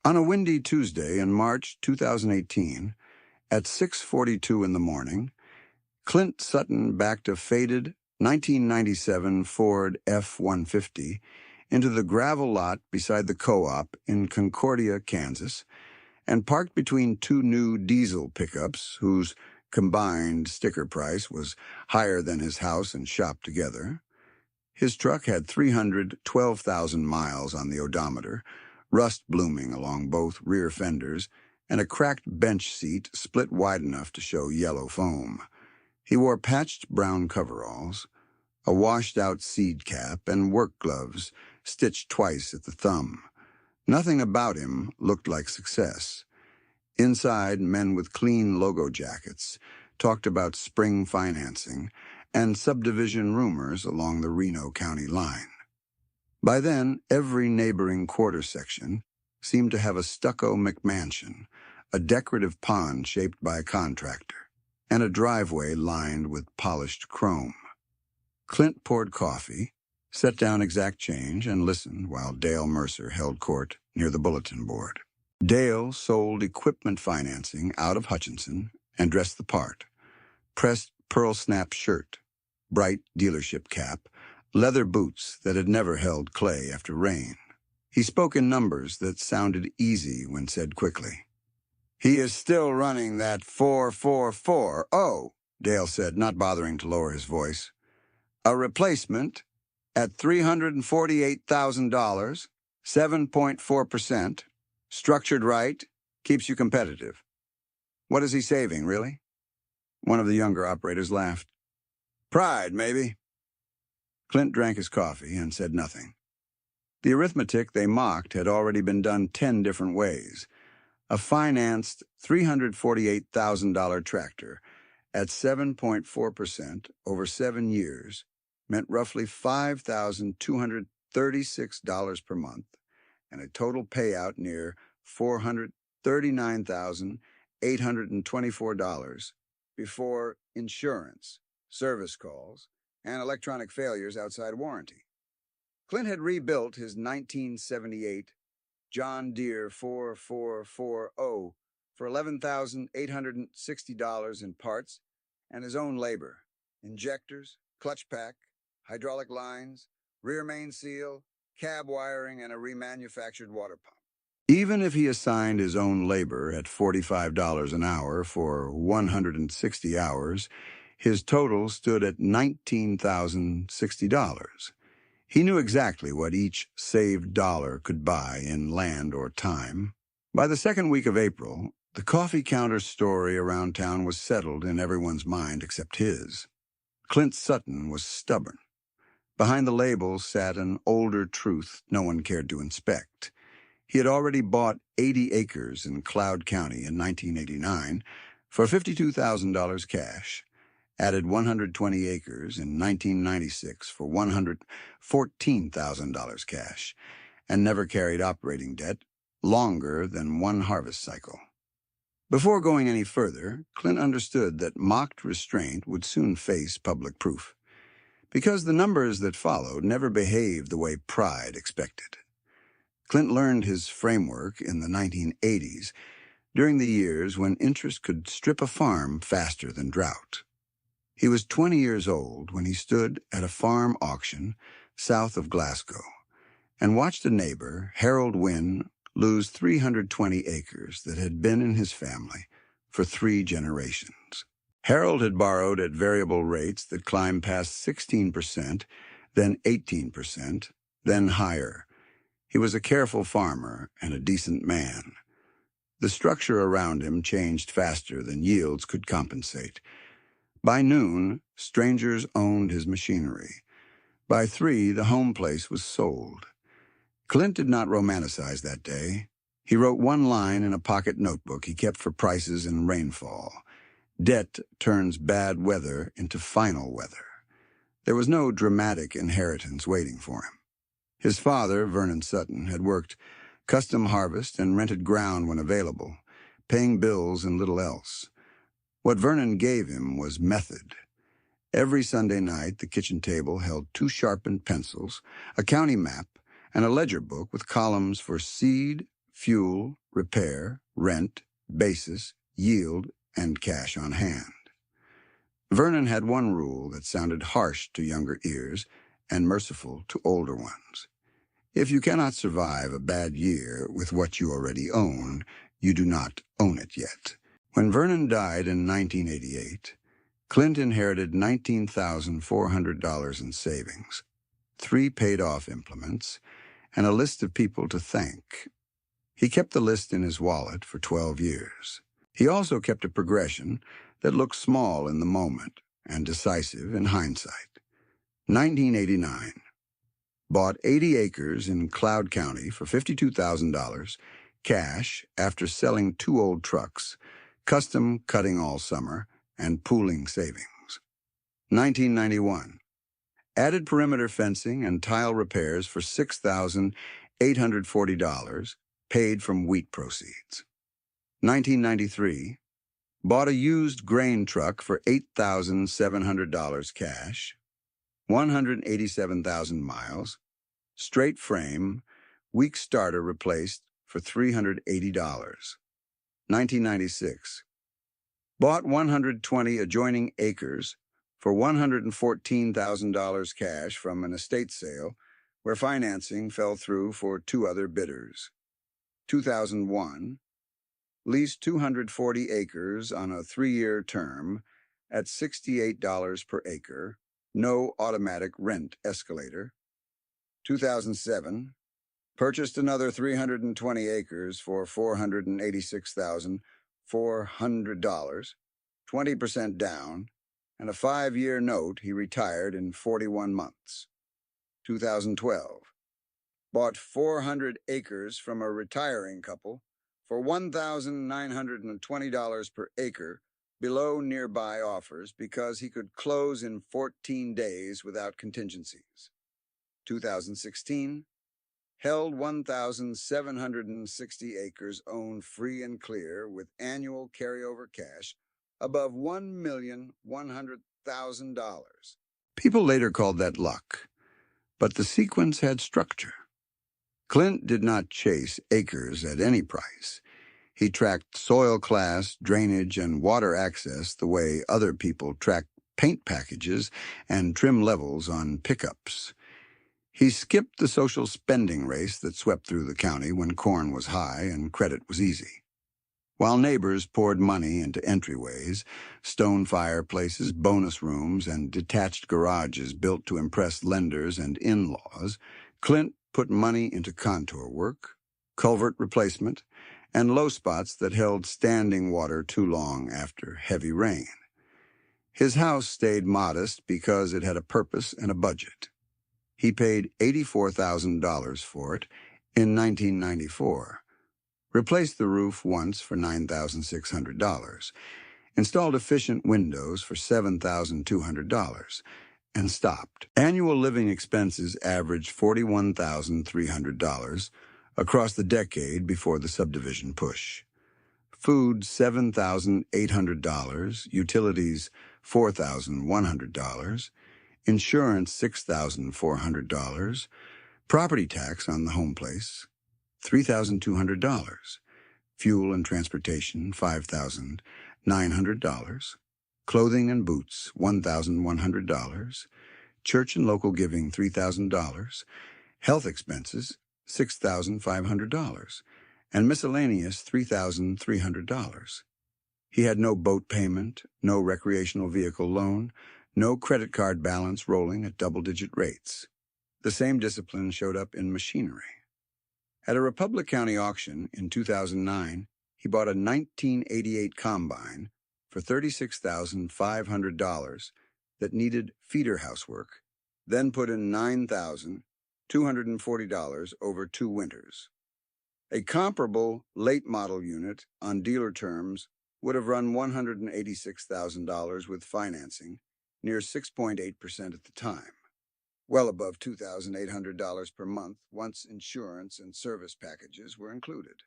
On a windy Tuesday in March 2018, at 6:42 in the morning, Clint Sutton backed a faded 1997 Ford F-150 into the gravel lot beside the co-op in Concordia, Kansas, and parked between two new diesel pickups whose combined sticker price was higher than his house and shop together. His truck had 312,000 miles on the odometer, rust blooming along both rear fenders, and a cracked bench seat split wide enough to show yellow foam. He wore patched brown coveralls, a washed-out seed cap, and work gloves stitched twice at the thumb. Nothing about him looked like success. Inside, men with clean logo jackets talked about spring financing and subdivision rumors along the Reno County line. By then, every neighboring quarter section seemed to have a stucco McMansion, a decorative pond shaped by a contractor, and a driveway lined with polished chrome. Clint poured coffee, set down exact change, and listened while Dale Mercer held court near the bulletin board. Dale sold equipment financing out of Hutchinson and dressed the part. Pressed pearl snap shirt, bright dealership cap, leather boots that had never held clay after rain. He spoke in numbers that sounded easy when said quickly. "He is still running that 444. Oh," Dale said, not bothering to lower his voice. "A replacement at $348,000, 7.4%, structured right, keeps you competitive." "What is he saving, really?" One of the younger operators laughed. "Pride, maybe." Clint drank his coffee and said nothing. The arithmetic they mocked had already been done 10 different ways. A financed $348,000 tractor at 7.4% over 7 years meant roughly $5,236 per month and a total payout near $439,824 before insurance, service calls, and electronic failures outside warranty. Clint had rebuilt his 1978 John Deere 4440 for $11,860 in parts and his own labor, injectors, clutch pack, hydraulic lines, rear main seal, cab wiring, and a remanufactured water pump. Even if he assigned his own labor at $45 an hour for 160 hours, his total stood at $19,060. He knew exactly what each saved dollar could buy in land or time. By the second week of April, the coffee counter story around town was settled in everyone's mind except his. Clint Sutton was stubborn. Behind the label sat an older truth no one cared to inspect. He had already bought 80 acres in Cloud County in 1989 for $52,000 cash, added 120 acres in 1996 for $114,000 cash, and never carried operating debt longer than one harvest cycle. Before going any further, Clint understood that mocked restraint would soon face public proof, because the numbers that followed never behaved the way pride expected. Clint learned his framework in the 1980s, during the years when interest could strip a farm faster than drought. He was 20 years old when he stood at a farm auction south of Glasgow and watched a neighbor, Harold Wynn, lose 320 acres that had been in his family for 3 generations. Harold had borrowed at variable rates that climbed past 16%, then 18%, then higher. He was a careful farmer and a decent man. The structure around him changed faster than yields could compensate. By noon, strangers owned his machinery. By 3, the home place was sold. Clint did not romanticize that day. He wrote one line in a pocket notebook he kept for prices and rainfall. Debt turns bad weather into final weather. There was no dramatic inheritance waiting for him. His father, Vernon Sutton, had worked custom harvest and rented ground when available, paying bills and little else. What Vernon gave him was method. Every Sunday night, the kitchen table held 2 sharpened pencils, a county map, and a ledger book with columns for seed, fuel, repair, rent, basis, yield, and cash on hand. Vernon had one rule that sounded harsh to younger ears and merciful to older ones. If you cannot survive a bad year with what you already own, you do not own it yet. When Vernon died in 1988, Clint inherited $19,400 in savings, 3 paid-off implements, and a list of people to thank. He kept the list in his wallet for 12 years. He also kept a progression that looked small in the moment and decisive in hindsight. 1989. Bought 80 acres in Cloud County for $52,000, cash after selling 2 old trucks, custom cutting all summer, and pooling savings. 1991. Added perimeter fencing and tile repairs for $6,840, paid from wheat proceeds. 1993. Bought a used grain truck for $8,700 cash, 187,000 miles, straight frame, weak starter replaced for $380. 1996. Bought 120 adjoining acres for $114,000 cash from an estate sale where financing fell through for 2 other bidders. 2001. Leased 240 acres on a 3-year term at $68 per acre, no automatic rent escalator. 2007. Purchased another 320 acres for $486,400, 20% down, and a 5-year note he retired in 41 months. 2012. Bought 400 acres from a retiring couple for $1,920 per acre below nearby offers because he could close in 14 days without contingencies. 2016. Held 1,760 acres owned free and clear with annual carryover cash above $1,100,000. People later called that luck, but the sequence had structure. Clint did not chase acres at any price. He tracked soil class, drainage, and water access the way other people track paint packages and trim levels on pickups. He skipped the social spending race that swept through the county when corn was high and credit was easy. While neighbors poured money into entryways, stone fireplaces, bonus rooms, and detached garages built to impress lenders and in-laws, Clint put money into contour work, culvert replacement, and low spots that held standing water too long after heavy rain. His house stayed modest because it had a purpose and a budget. He paid $84,000 for it in 1994, replaced the roof once for $9,600, installed efficient windows for $7,200, and stopped. Annual living expenses averaged $41,300 across the decade before the subdivision push. Food, $7,800, utilities, $4,100, insurance, $6,400, property tax on the home place, $3,200, fuel and transportation, $5,900, clothing and boots, $1,100, church and local giving, $3,000, health expenses, $6,500, and miscellaneous, $3,300. He had no boat payment, no recreational vehicle loan, no credit card balance rolling at double-digit rates. The same discipline showed up in machinery. At a Republic County auction in 2009, he bought a 1988 combine for $36,500 that needed feeder housework, then put in $9,240 over 2 winters. A comparable late model unit on dealer terms would have run $186,000 with financing, near 6.8% at the time, well above $2,800 per month once insurance and service packages were included.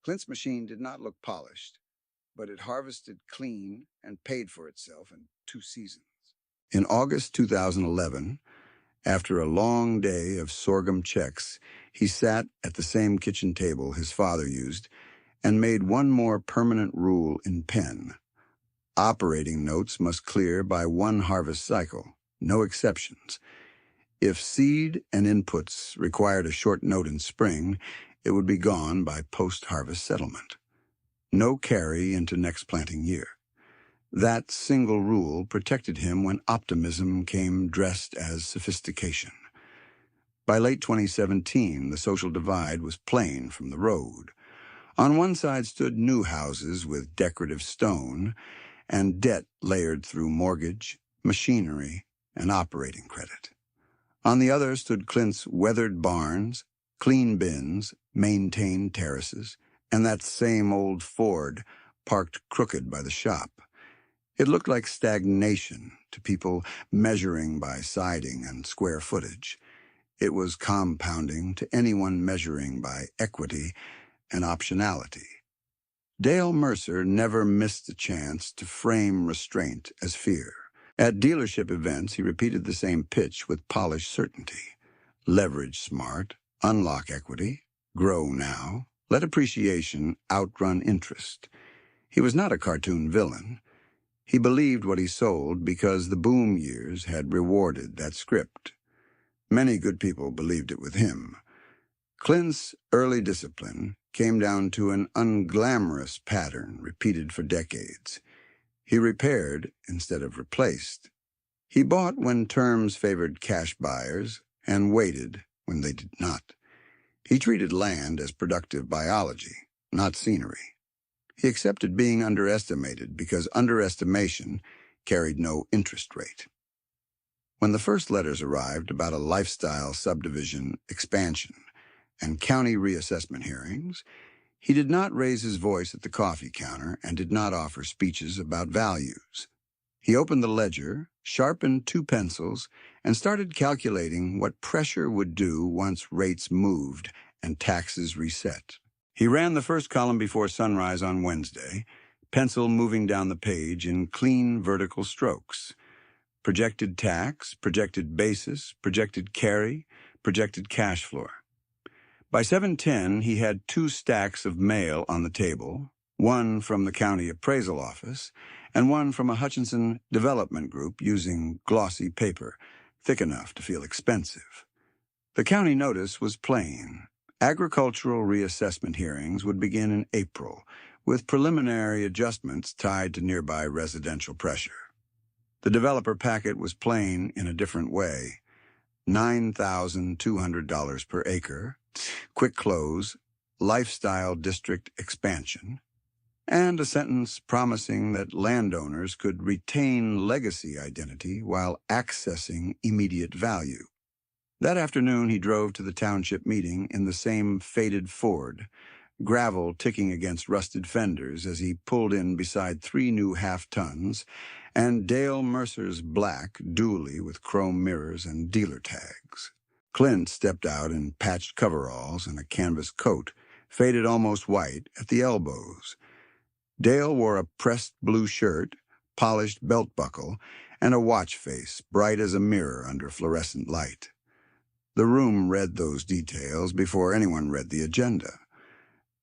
Clint's machine did not look polished, but it harvested clean and paid for itself in 2 seasons. In August 2011, After a long day of sorghum checks, he sat at the same kitchen table his father used and made one more permanent rule in pen. Operating notes must clear by one harvest cycle, no exceptions. If seed and inputs required a short note in spring, it would be gone by post-harvest settlement. No carry into next planting year. That single rule protected him when optimism came dressed as sophistication. By late 2017, the social divide was plain from the road. On one side stood new houses with decorative stone and debt layered through mortgage, machinery, and operating credit. On the other stood Clint's weathered barns, clean bins, maintained terraces, and that same old Ford parked crooked by the shop. It looked like stagnation to people measuring by siding and square footage. It was compounding to anyone measuring by equity and optionality. Dale Mercer never missed a chance to frame restraint as fear. At dealership events, he repeated the same pitch with polished certainty. Leverage smart, unlock equity, grow now, let appreciation outrun interest. He was not a cartoon villain. He believed what he sold because the boom years had rewarded that script. Many good people believed it with him. Clint's early discipline came down to an unglamorous pattern repeated for decades. He repaired instead of replaced. He bought when terms favored cash buyers and waited when they did not. He treated land as productive biology, not scenery. He accepted being underestimated because underestimation carried no interest rate. When the first letters arrived about a lifestyle subdivision expansion and county reassessment hearings, he did not raise his voice at the coffee counter and did not offer speeches about values. He opened the ledger, sharpened 2 pencils, and started calculating what pressure would do once rates moved and taxes reset. He ran the first column before sunrise on Wednesday, pencil moving down the page in clean vertical strokes. Projected tax, projected basis, projected carry, projected cash flow. By 7:10, he had 2 stacks of mail on the table, one from the county appraisal office and one from a Hutchinson development group using glossy paper, thick enough to feel expensive. The county notice was plain. Agricultural reassessment hearings would begin in April, with preliminary adjustments tied to nearby residential pressure. The developer packet was plain in a different way. $9,200 per acre, quick close, lifestyle district expansion, and a sentence promising that landowners could retain legacy identity while accessing immediate value. That afternoon, he drove to the township meeting in the same faded Ford, gravel ticking against rusted fenders as he pulled in beside 3 new half-tons, and Dale Mercer's black dually with chrome mirrors and dealer tags. Clint stepped out in patched coveralls and a canvas coat, faded almost white at the elbows. Dale wore a pressed blue shirt, polished belt buckle, and a watch face bright as a mirror under fluorescent light. The room read those details before anyone read the agenda.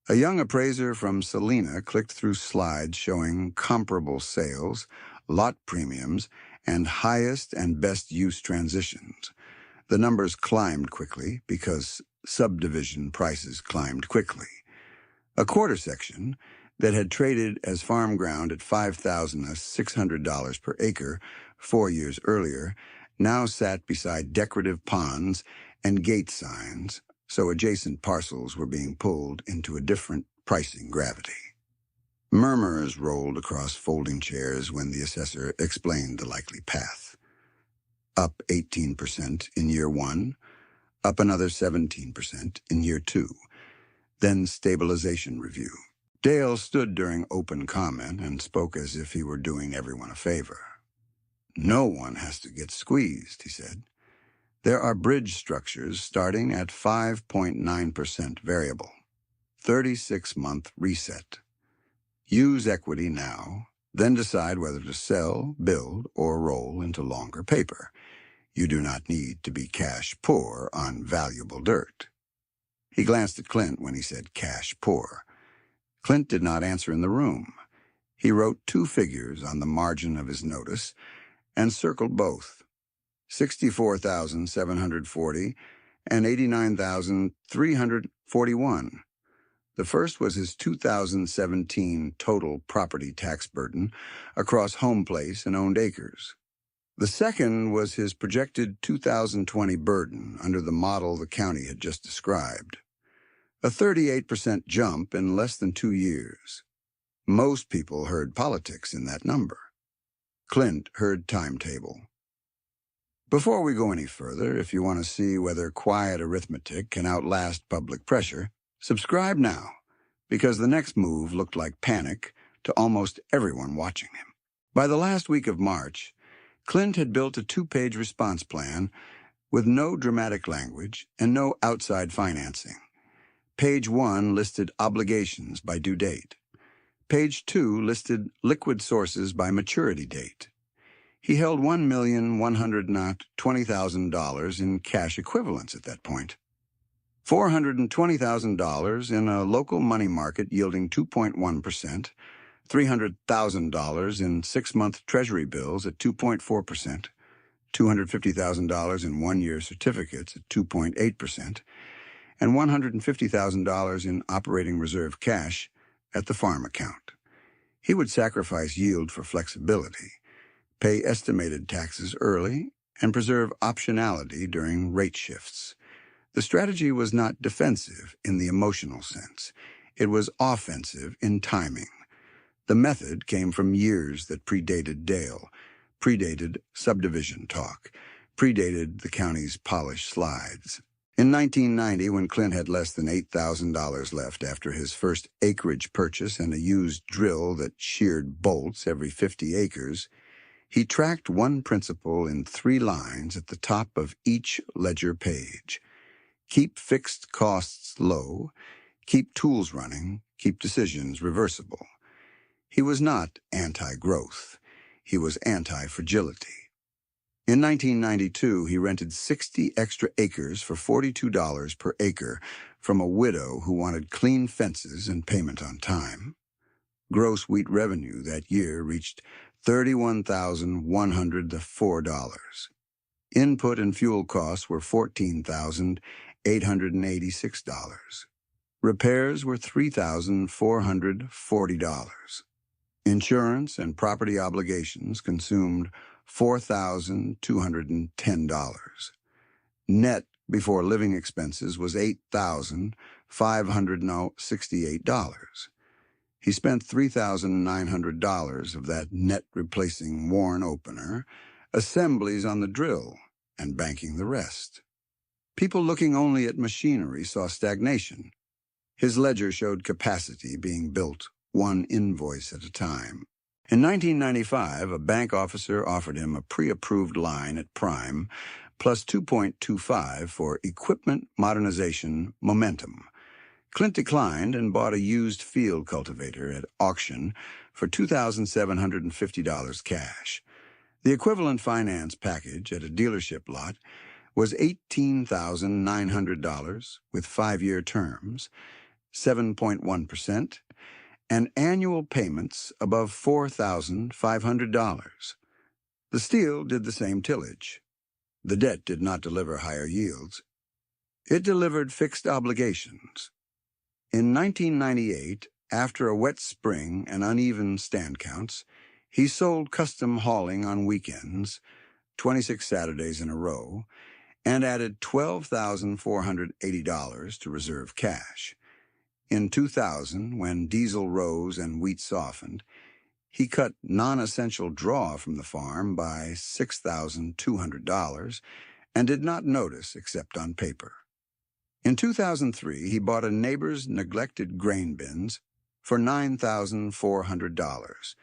A young appraiser from Salina clicked through slides showing comparable sales, lot premiums, and highest and best use transitions. The numbers climbed quickly because subdivision prices climbed quickly. A quarter section that had traded as farm ground at $5,600 per acre 4 years earlier now sat beside decorative ponds and gate signs, so adjacent parcels were being pulled into a different pricing gravity. Murmurs rolled across folding chairs when the assessor explained the likely path. Up 18% in year 1, up another 17% in year 2, then stabilization review. Dale stood during open comment and spoke as if he were doing everyone a favor. "No one has to get squeezed," he said. "There are bridge structures starting at 5.9% variable, 36-month reset. Use equity now, then decide whether to sell, build, or roll into longer paper. You do not need to be cash poor on valuable dirt. He glanced at Clint when he said cash poor. Clint did not answer in the room. He wrote 2 figures on the margin of his notice and circled both, 64,740 and 89,341. The first was his 2017 total property tax burden across home place and owned acres. The second was his projected 2020 burden under the model the county had just described. A 38% jump in less than 2 years. Most people heard politics in that number. Clint heard timetable. Before we go any further, if you want to see whether quiet arithmetic can outlast public pressure, subscribe now, because the next move looked like panic to almost everyone watching him. By the last week of March, Clint had built a 2-page response plan with no dramatic language and no outside financing. Page 1 listed obligations by due date. Page 2 listed liquid sources by maturity date. He held $1,120,000 in cash equivalents at that point. $420,000 in a local money market yielding 2.1%, $300,000 in 6-month Treasury bills at 2.4%, $250,000 in 1-year certificates at 2.8%, and $150,000 in operating reserve cash at the farm account. He would sacrifice yield for flexibility, pay estimated taxes early, and preserve optionality during rate shifts. The strategy was not defensive in the emotional sense. It was offensive in timing. The method came from years that predated Dale, predated subdivision talk, predated the county's polished slides. In 1990, when Clint had less than $8,000 left after his first acreage purchase and a used drill that sheared bolts every 50 acres, he tracked one principle in 3 lines at the top of each ledger page. Keep fixed costs low, keep tools running, keep decisions reversible. He was not anti-growth. He was anti-fragility. In 1992, he rented 60 extra acres for $42 per acre from a widow who wanted clean fences and payment on time. Gross wheat revenue that year reached $31,104. Input and fuel costs were $14,886. Repairs were $3,440. Insurance and property obligations consumed $4,210. Net before living expenses was $8,568. He spent $3,900 of that net replacing worn opener, assemblies on the drill, and banking the rest. People looking only at machinery saw stagnation. His ledger showed capacity being built, one invoice at a time. In 1995, a bank officer offered him a pre-approved line at Prime, plus 2.25 for equipment modernization momentum. Clint declined and bought a used field cultivator at auction for $2,750 cash. The equivalent finance package at a dealership lot was $18,900 with 5-year terms, 7.1%, and annual payments above $4,500. The steel did the same tillage. The debt did not deliver higher yields. It delivered fixed obligations. In 1998, after a wet spring and uneven stand counts, he sold custom hauling on weekends, 26 Saturdays in a row, and added $12,480 to reserve cash. In 2000, when diesel rose and wheat softened, he cut non-essential draw from the farm by $6,200 and did not notice except on paper. In 2003, he bought a neighbor's neglected grain bins for $9,400,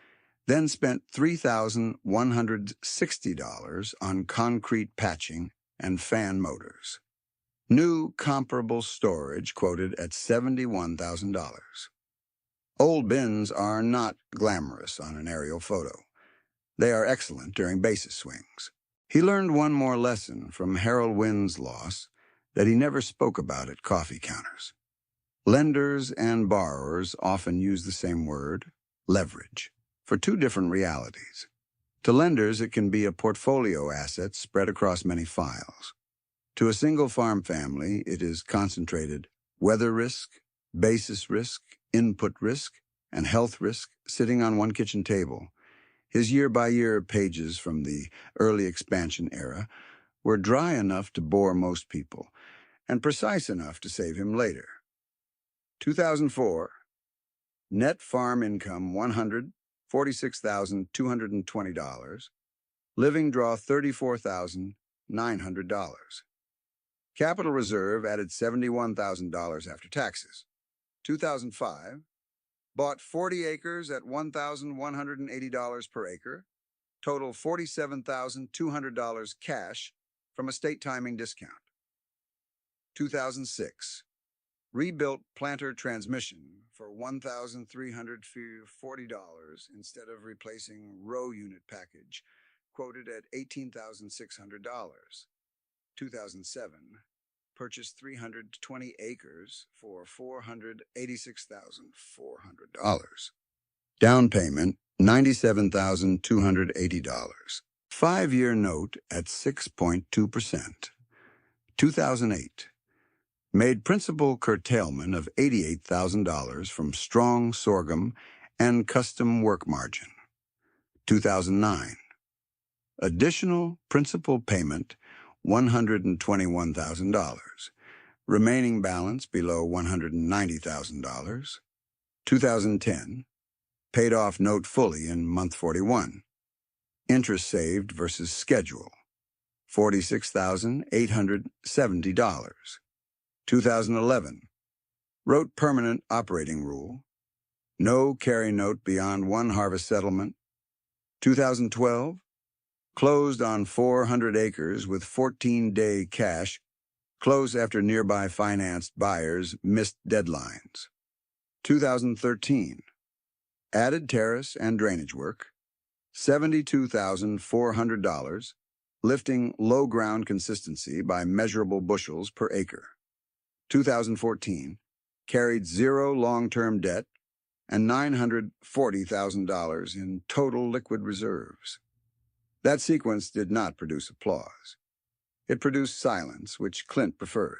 then spent $3,160 on concrete patching and fan motors. New comparable storage quoted at $71,000. Old bins are not glamorous on an aerial photo. They are excellent during basis swings. He learned one more lesson from Harold Wynn's loss that he never spoke about at coffee counters. Lenders and borrowers often use the same word, leverage, for two different realities. To lenders, it can be a portfolio asset spread across many files. To a single farm family, it is concentrated weather risk, basis risk, input risk, and health risk sitting on one kitchen table. His year-by-year pages from the early expansion era were dry enough to bore most people and precise enough to save him later. 2004, net farm income $146,220, living draw $34,900. Capital reserve added $71,000 after taxes. 2005, bought 40 acres at $1,180 per acre, total $47,200 cash from a state timing discount. 2006, rebuilt planter transmission for $1,340 instead of replacing row unit package, quoted at $18,600. 2007, purchased 320 acres for $486,400. Down payment, $97,280. 5-year note at 6.2%. 2008, made principal curtailment of $88,000 from strong sorghum and custom work margin. 2009, additional principal payment $121,000, remaining balance below $190,000. 2010, paid off note fully in month 41. Interest saved versus schedule, $46,870. 2011, wrote permanent operating rule, no carry note beyond one harvest settlement. 2012, closed on 400 acres with 14-day cash, closed after nearby financed buyers missed deadlines. 2013, added terrace and drainage work, $72,400, lifting low ground consistency by measurable bushels per acre. 2014, carried zero long-term debt and $940,000 in total liquid reserves. That sequence did not produce applause. It produced silence, which Clint preferred.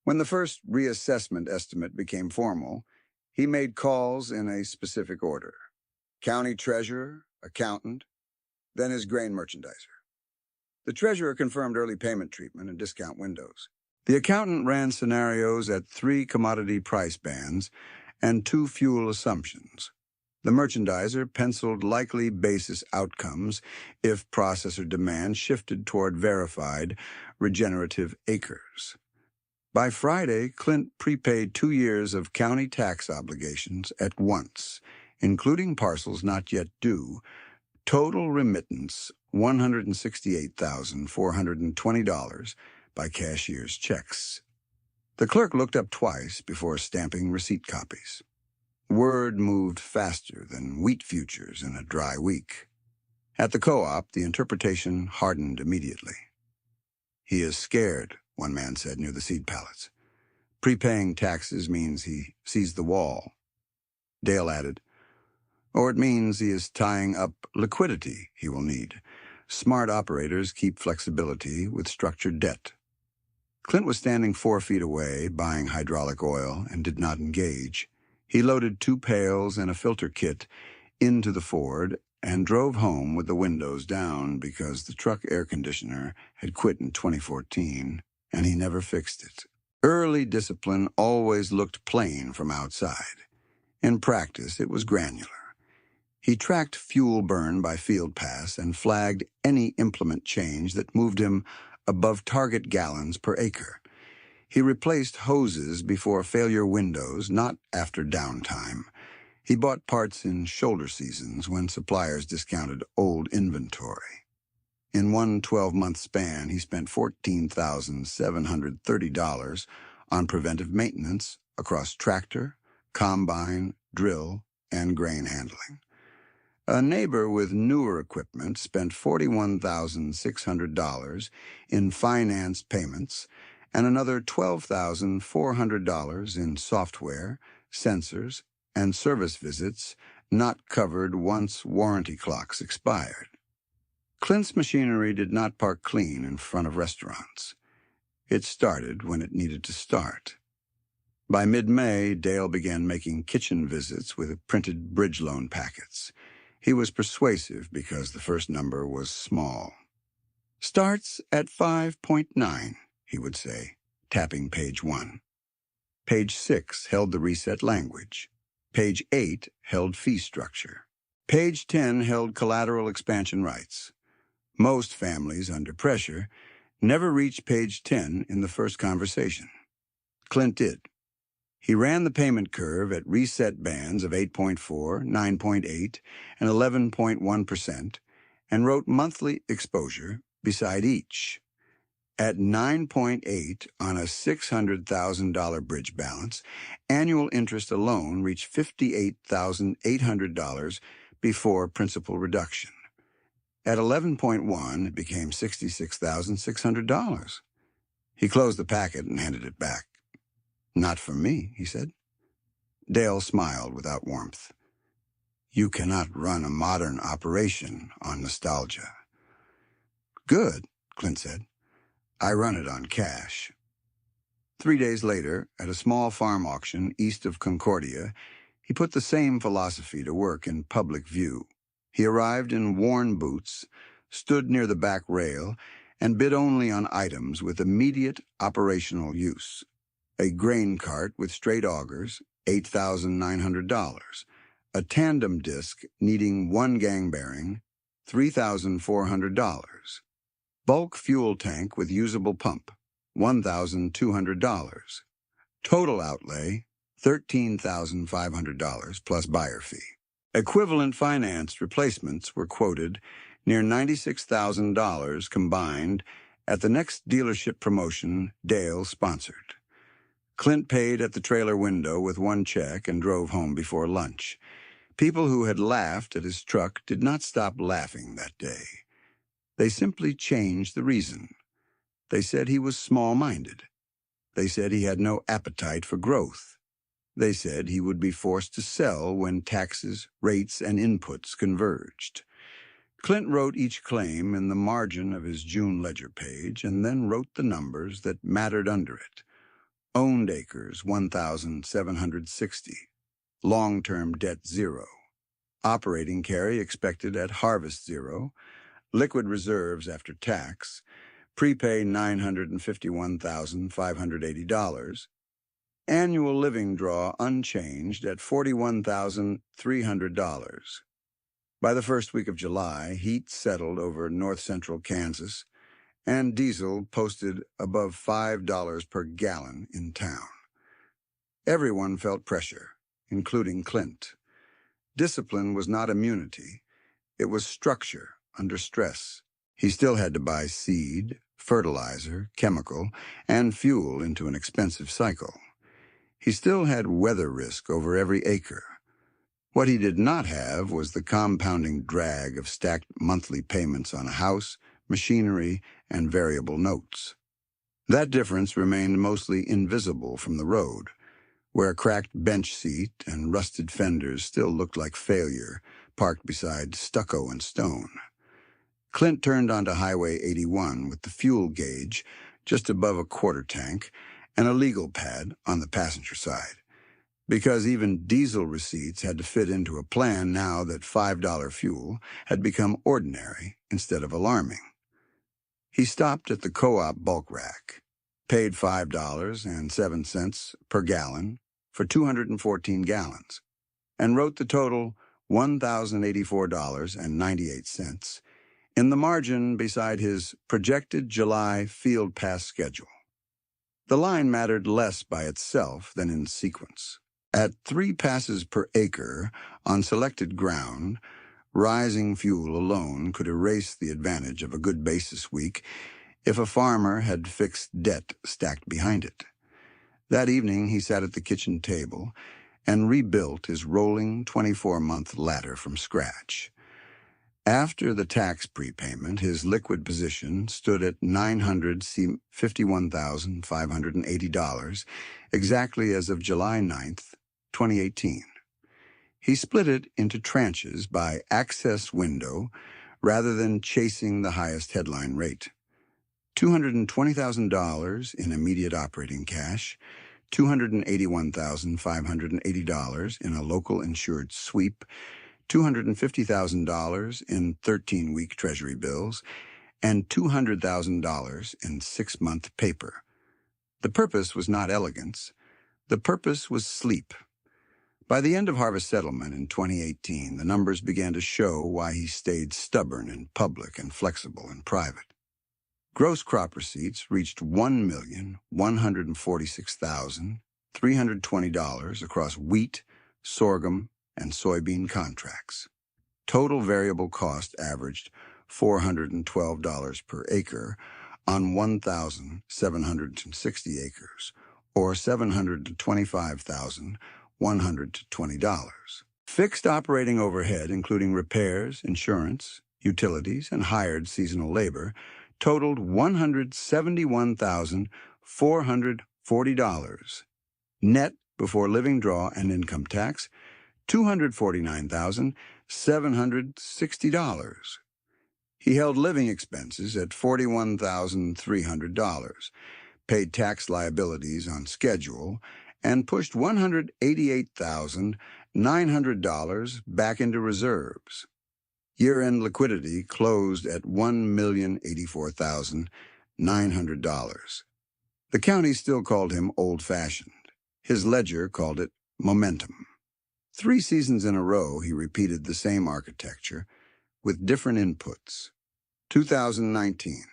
When the first reassessment estimate became formal, he made calls in a specific order: county treasurer, accountant, then his grain merchandiser. The treasurer confirmed early payment treatment and discount windows. The accountant ran scenarios at 3 commodity price bands and 2 fuel assumptions. The merchandiser penciled likely basis outcomes if processor demand shifted toward verified regenerative acres. By Friday, Clint prepaid 2 years of county tax obligations at once, including parcels not yet due. Total remittance, $168,420 by cashier's checks. The clerk looked up twice before stamping receipt copies. Word moved faster than wheat futures in a dry week. At the co-op, the interpretation hardened immediately. "He is scared," one man said near the seed pallets. "Prepaying taxes means he sees the wall." Dale added, "Or it means he is tying up liquidity he will need. Smart operators keep flexibility with structured debt." Clint was standing 4 feet away, buying hydraulic oil, and did not engage. He loaded 2 pails and a filter kit into the Ford and drove home with the windows down because the truck air conditioner had quit in 2014, and he never fixed it. Early discipline always looked plain from outside. In practice, it was granular. He tracked fuel burn by field pass and flagged any implement change that moved him above target gallons per acre. He replaced hoses before failure windows, not after downtime. He bought parts in shoulder seasons when suppliers discounted old inventory. In one 12-month span, he spent $14,730 on preventive maintenance across tractor, combine, drill, and grain handling. A neighbor with newer equipment spent $41,600 in finance payments and another $12,400 in software, sensors, and service visits not covered once warranty clocks expired. Clint's machinery did not park clean in front of restaurants. It started when it needed to start. By mid-May, Dale began making kitchen visits with printed bridge loan packets. He was persuasive because the first number was small. "Starts at 5.9, he would say, tapping page 1. Page 6 held the reset language. Page 8 held fee structure. Page 10 held collateral expansion rights. Most families, under pressure, never reached page 10 in the first conversation. Clint did. He ran the payment curve at reset bands of 8.4, 9.8, and 11.1%, and wrote monthly exposure beside each. At 9.8 on a $600,000 bridge balance, annual interest alone reached $58,800 before principal reduction. At 11.1, it became $66,600. He closed the packet and handed it back. "Not for me," he said. Dale smiled without warmth. "You cannot run a modern operation on nostalgia." "Good," Clint said. "I run it on cash." 3 days later, at a small farm auction east of Concordia, he put the same philosophy to work in public view. He arrived in worn boots, stood near the back rail, and bid only on items with immediate operational use. A grain cart with straight augers, $8,900. A tandem disc needing one gang bearing, $3,400. Bulk fuel tank with usable pump, $1,200. Total outlay, $13,500 plus buyer fee. Equivalent financed replacements were quoted near $96,000 combined at the next dealership promotion Dale sponsored. Clint paid at the trailer window with one check and drove home before lunch. People who had laughed at his truck did not stop laughing that day. They simply changed the reason. They said he was small-minded. They said he had no appetite for growth. They said he would be forced to sell when taxes, rates, and inputs converged. Clint wrote each claim in the margin of his June ledger page and then wrote the numbers that mattered under it. Owned acres, 1,760. Long-term debt, 0. Operating carry expected at harvest, 0. Liquid reserves after tax. Prepay, $951,580. Annual living draw unchanged at $41,300. By the first week of July, heat settled over north-central Kansas, and diesel posted above $5 per gallon in town. Everyone felt pressure, including Clint. Discipline was not immunity. It was structure under stress. He still had to buy seed, fertilizer, chemical, and fuel into an expensive cycle. He still had weather risk over every acre. What he did not have was the compounding drag of stacked monthly payments on a house, machinery, and variable notes. That difference remained mostly invisible from the road, where a cracked bench seat and rusted fenders still looked like failure, parked beside stucco and stone. Clint turned onto Highway 81 with the fuel gauge just above a quarter tank and a legal pad on the passenger side, because even diesel receipts had to fit into a plan now that $5 fuel had become ordinary instead of alarming. He stopped at the co-op bulk rack, paid $5.07 per gallon for 214 gallons, and wrote the total $1,084.98 in the margin beside his projected July field pass schedule. The line mattered less by itself than in sequence. At 3 passes per acre on selected ground, rising fuel alone could erase the advantage of a good basis week if a farmer had fixed debt stacked behind it. That evening he sat at the kitchen table and rebuilt his rolling 24-month ladder from scratch. After the tax prepayment, his liquid position stood at $951,580, exactly as of July 9th, 2018. He split it into tranches by access window rather than chasing the highest headline rate. $220,000 in immediate operating cash, $281,580 in a local insured sweep, $250,000 in 13-week Treasury bills, and $200,000 in 6-month paper. The purpose was not elegance. The purpose was sleep. By the end of Harvest Settlement in 2018, the numbers began to show why he stayed stubborn in public and flexible in private. Gross crop receipts reached $1,146,320 across wheat, sorghum, and soybean contracts. Total variable cost averaged $412 per acre on 1,760 acres, or $725,120. Fixed operating overhead, including repairs, insurance, utilities, and hired seasonal labor, totaled $171,440. Net before living draw and income tax, $249,760. He held living expenses at $41,300, paid tax liabilities on schedule, and pushed $188,900 back into reserves. Year-end liquidity closed at $1,084,900. The county still called him old-fashioned. His ledger called it momentum. 3 seasons in a row, he repeated the same architecture with different inputs. 2019.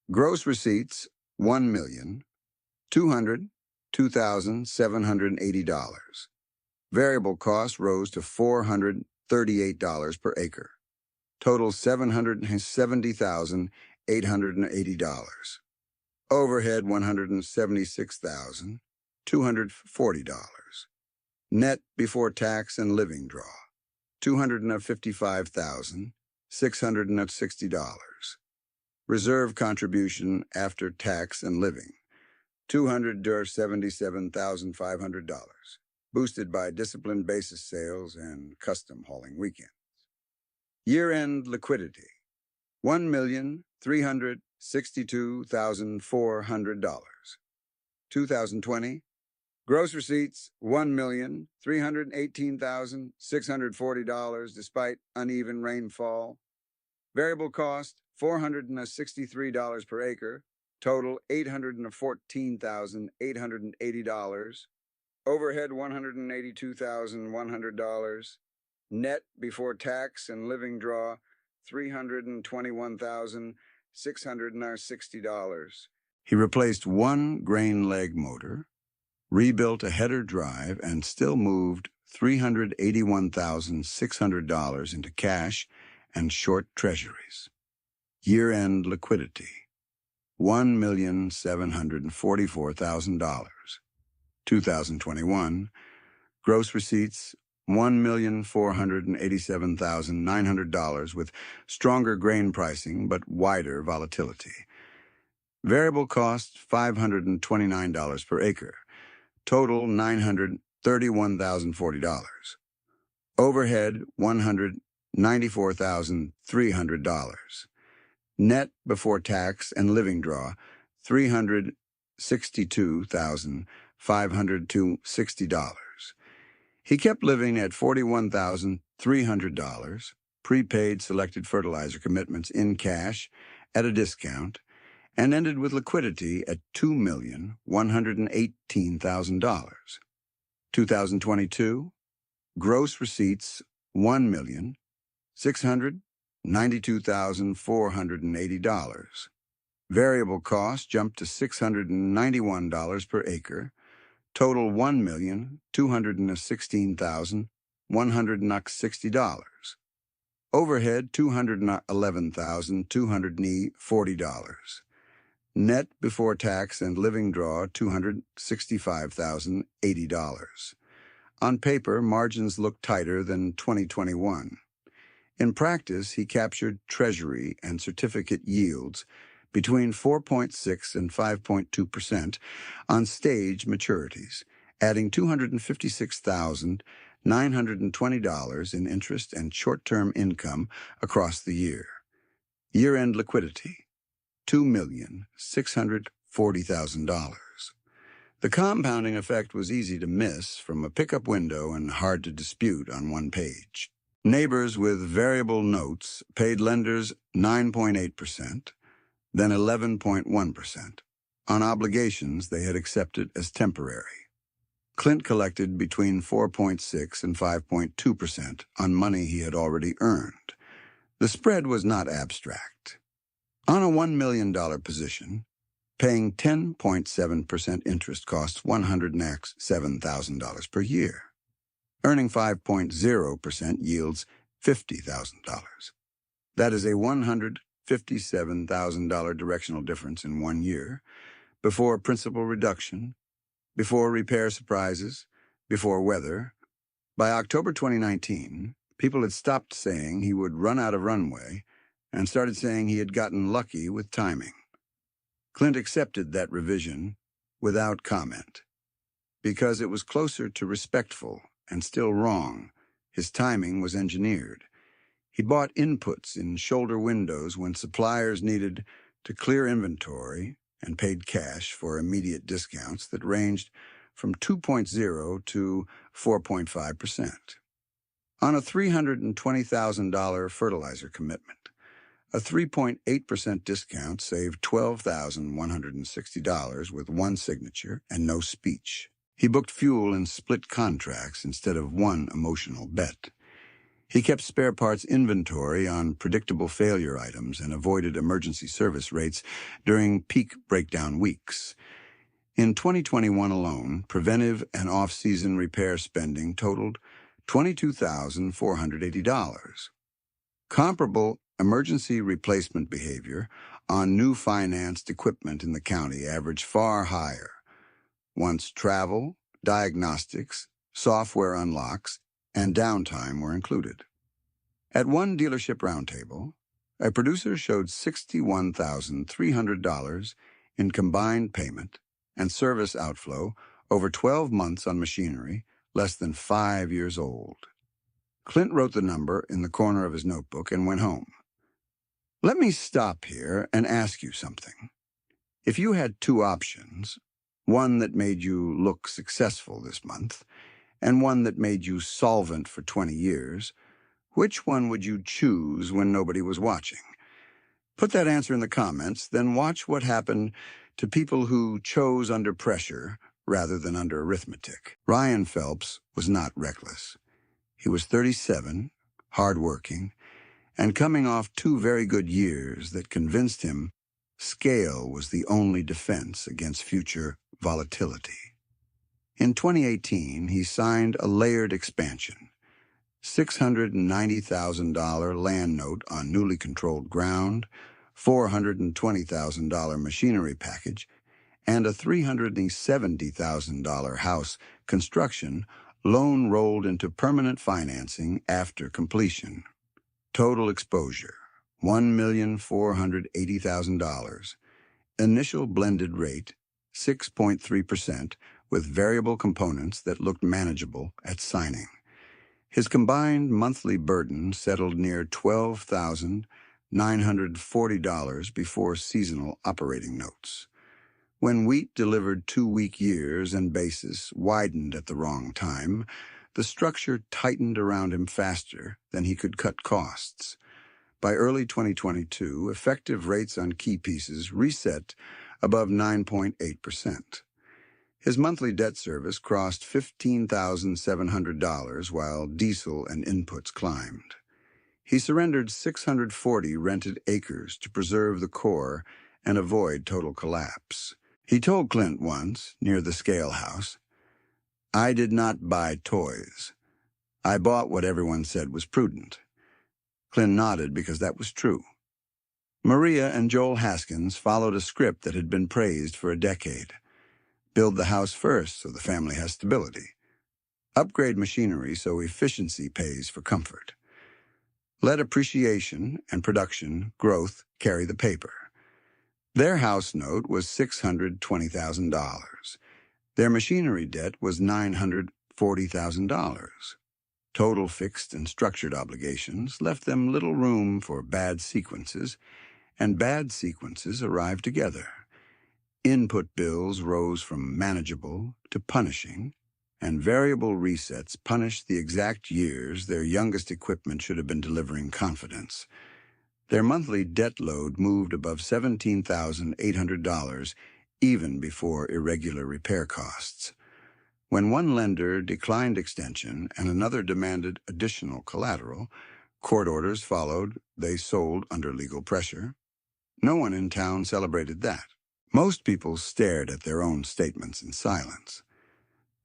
Gross receipts, $1,202,780. Variable cost rose to $438 per acre. Total $770,880. Overhead $176,240. Net before tax and living draw, $255,660. Reserve contribution after tax and living, $277,500, boosted by disciplined basis sales and custom hauling weekends. Year-end liquidity, $1,362,400. 2020, gross receipts, $1,318,640 despite uneven rainfall. Variable cost, $463 per acre. Total, $814,880. Overhead, $182,100. Net before tax and living draw, $321,660. He replaced one grain leg motor, rebuilt a header drive, and still moved $381,600 into cash and short treasuries. Year-end liquidity, $1,744,000. 2021, gross receipts, $1,487,900 with stronger grain pricing but wider volatility. Variable cost, $529 per acre. Total, $931,040. Overhead, $194,300. Net before tax and living draw, $362,560. He kept living at $41,300, prepaid selected fertilizer commitments in cash at a discount, and ended with liquidity at $2,118,000. 2022, gross receipts, $1,692,480. Variable cost jumped to $691 per acre. Total $1,216,160. Overhead $211,240. Net before tax and living draw $265,080. On paper, margins look tighter than 2021. In practice, he captured Treasury and certificate yields between 4.6 and 5.2% on stage maturities, adding $256,920 in interest and short-term income across the year. Year-end liquidity, $2,640,000. The compounding effect was easy to miss from a pickup window and hard to dispute on one page. Neighbors with variable notes paid lenders 9.8%, then 11.1%, on obligations they had accepted as temporary. Clint collected between 4.6 and 5.2% on money he had already earned. The spread was not abstract. On a $1 million position, paying 10.7% interest costs $107,000 per year. Earning 5.0% yields $50,000. That is a $157,000 directional difference in 1 year, before principal reduction, before repair surprises, before weather. By October 2019, people had stopped saying he would run out of runway and started saying he had gotten lucky with timing. Clint accepted that revision without comment, because it was closer to respectful and still wrong. His timing was engineered. He bought inputs in shoulder windows when suppliers needed to clear inventory and paid cash for immediate discounts that ranged from 2.0 to 4.5%. On a $320,000 fertilizer commitment, a 3.8% discount saved $12,160 with one signature and no speech. He booked fuel in split contracts instead of one emotional bet. He kept spare parts inventory on predictable failure items and avoided emergency service rates during peak breakdown weeks. In 2021 alone, preventive and off-season repair spending totaled $22,480. Comparable emergency replacement behavior on new financed equipment in the county averaged far higher. Once travel, diagnostics, software unlocks, and downtime were included. At one dealership roundtable, a producer showed $61,300 in combined payment and service outflow over 12 months on machinery less than 5 years old. Clint wrote the number in the corner of his notebook and went home. Let me stop here and ask you something. If you had two options, one that made you look successful this month, and one that made you solvent for 20 years, which one would you choose when nobody was watching? Put that answer in the comments, then watch what happened to people who chose under pressure rather than under arithmetic. Ryan Phelps was not reckless. He was 37, hardworking, and coming off 2 very good years that convinced him scale was the only defense against future volatility. In 2018, he signed a layered expansion, $690,000 land note on newly controlled ground, $420,000 machinery package, and a $370,000 house construction loan rolled into permanent financing after completion. Total exposure, $1,480,000. Initial blended rate, 6.3%, with variable components that looked manageable at signing. His combined monthly burden settled near $12,940 before seasonal operating notes. When wheat delivered 2 weak years and basis widened at the wrong time, the structure tightened around him faster than he could cut costs. By early 2022, effective rates on key pieces reset above 9.8%. His monthly debt service crossed $15,700 while diesel and inputs climbed. He surrendered 640 rented acres to preserve the core and avoid total collapse. He told Clint once, near the scale house, "I did not buy toys. I bought what everyone said was prudent." Clint nodded because that was true. Maria and Joel Haskins followed a script that had been praised for a decade. Build the house first so the family has stability. Upgrade machinery so efficiency pays for comfort. Let appreciation and production growth carry the paper. Their house note was $620,000. Their machinery debt was $940,000. Total fixed and structured obligations left them little room for bad sequences, and bad sequences arrived together. Input bills rose from manageable to punishing, and variable resets punished the exact years their youngest equipment should have been delivering confidence. Their monthly debt load moved above $17,800 even before irregular repair costs. When one lender declined extension and another demanded additional collateral, court orders followed. They sold under legal pressure. No one in town celebrated that. Most people stared at their own statements in silence.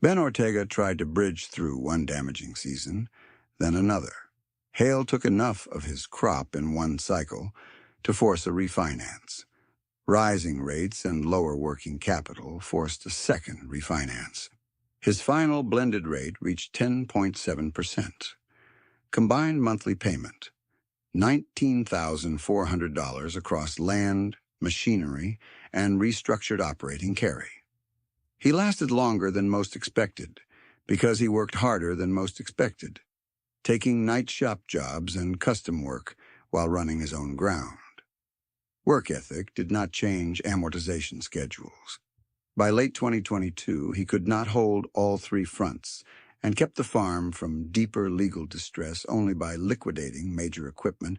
Ben Ortega tried to bridge through one damaging season, then another. Hale took enough of his crop in one cycle to force a refinance. Rising rates and lower working capital forced a second refinance. His final blended rate reached 10.7%. Combined monthly payment, $19,400 across land, machinery, and restructured operating carry. He lasted longer than most expected because he worked harder than most expected, taking night shop jobs and custom work while running his own ground. Work ethic did not change amortization schedules. By late 2022, he could not hold all three fronts and kept the farm from deeper legal distress only by liquidating major equipment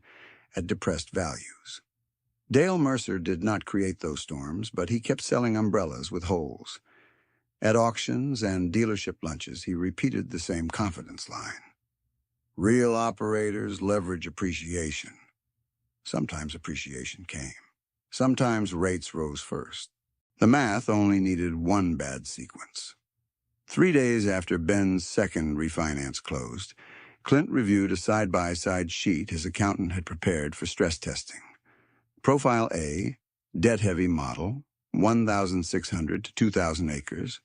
at depressed values. Dale Mercer did not create those storms, but he kept selling umbrellas with holes. At auctions and dealership lunches, he repeated the same confidence line. Real operators leverage appreciation. Sometimes appreciation came. Sometimes rates rose first. The math only needed one bad sequence. 3 days after Ben's second refinance closed, Clint reviewed a side-by-side sheet his accountant had prepared for stress testing. Profile A, debt-heavy model, 1,600 to 2,000 acres,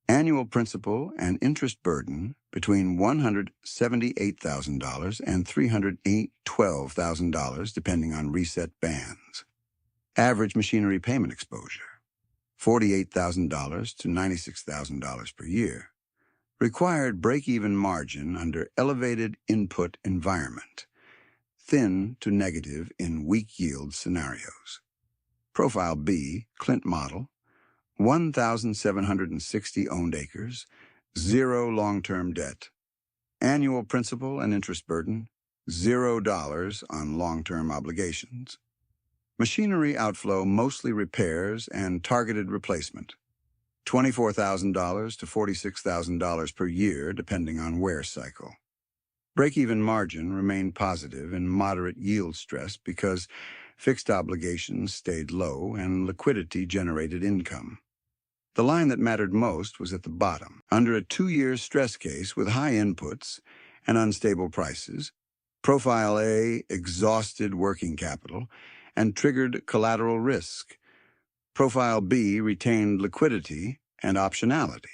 annual principal and interest burden between $178,000 and $312,000 depending on reset bands. Average machinery payment exposure, $48,000 to $96,000 per year. Required break-even margin under elevated input environment. Thin to negative in weak yield scenarios. Profile B, Clint model, 1,760 owned acres, 0 long-term debt. Annual principal and interest burden, $0 on long-term obligations. Machinery outflow mostly repairs and targeted replacement, $24,000 to $46,000 per year depending on wear cycle. Break-even margin remained positive in moderate yield stress because fixed obligations stayed low and liquidity generated income. The line that mattered most was at the bottom. Under a 2-year stress case with high inputs and unstable prices, Profile A exhausted working capital and triggered collateral risk. Profile B retained liquidity and optionality.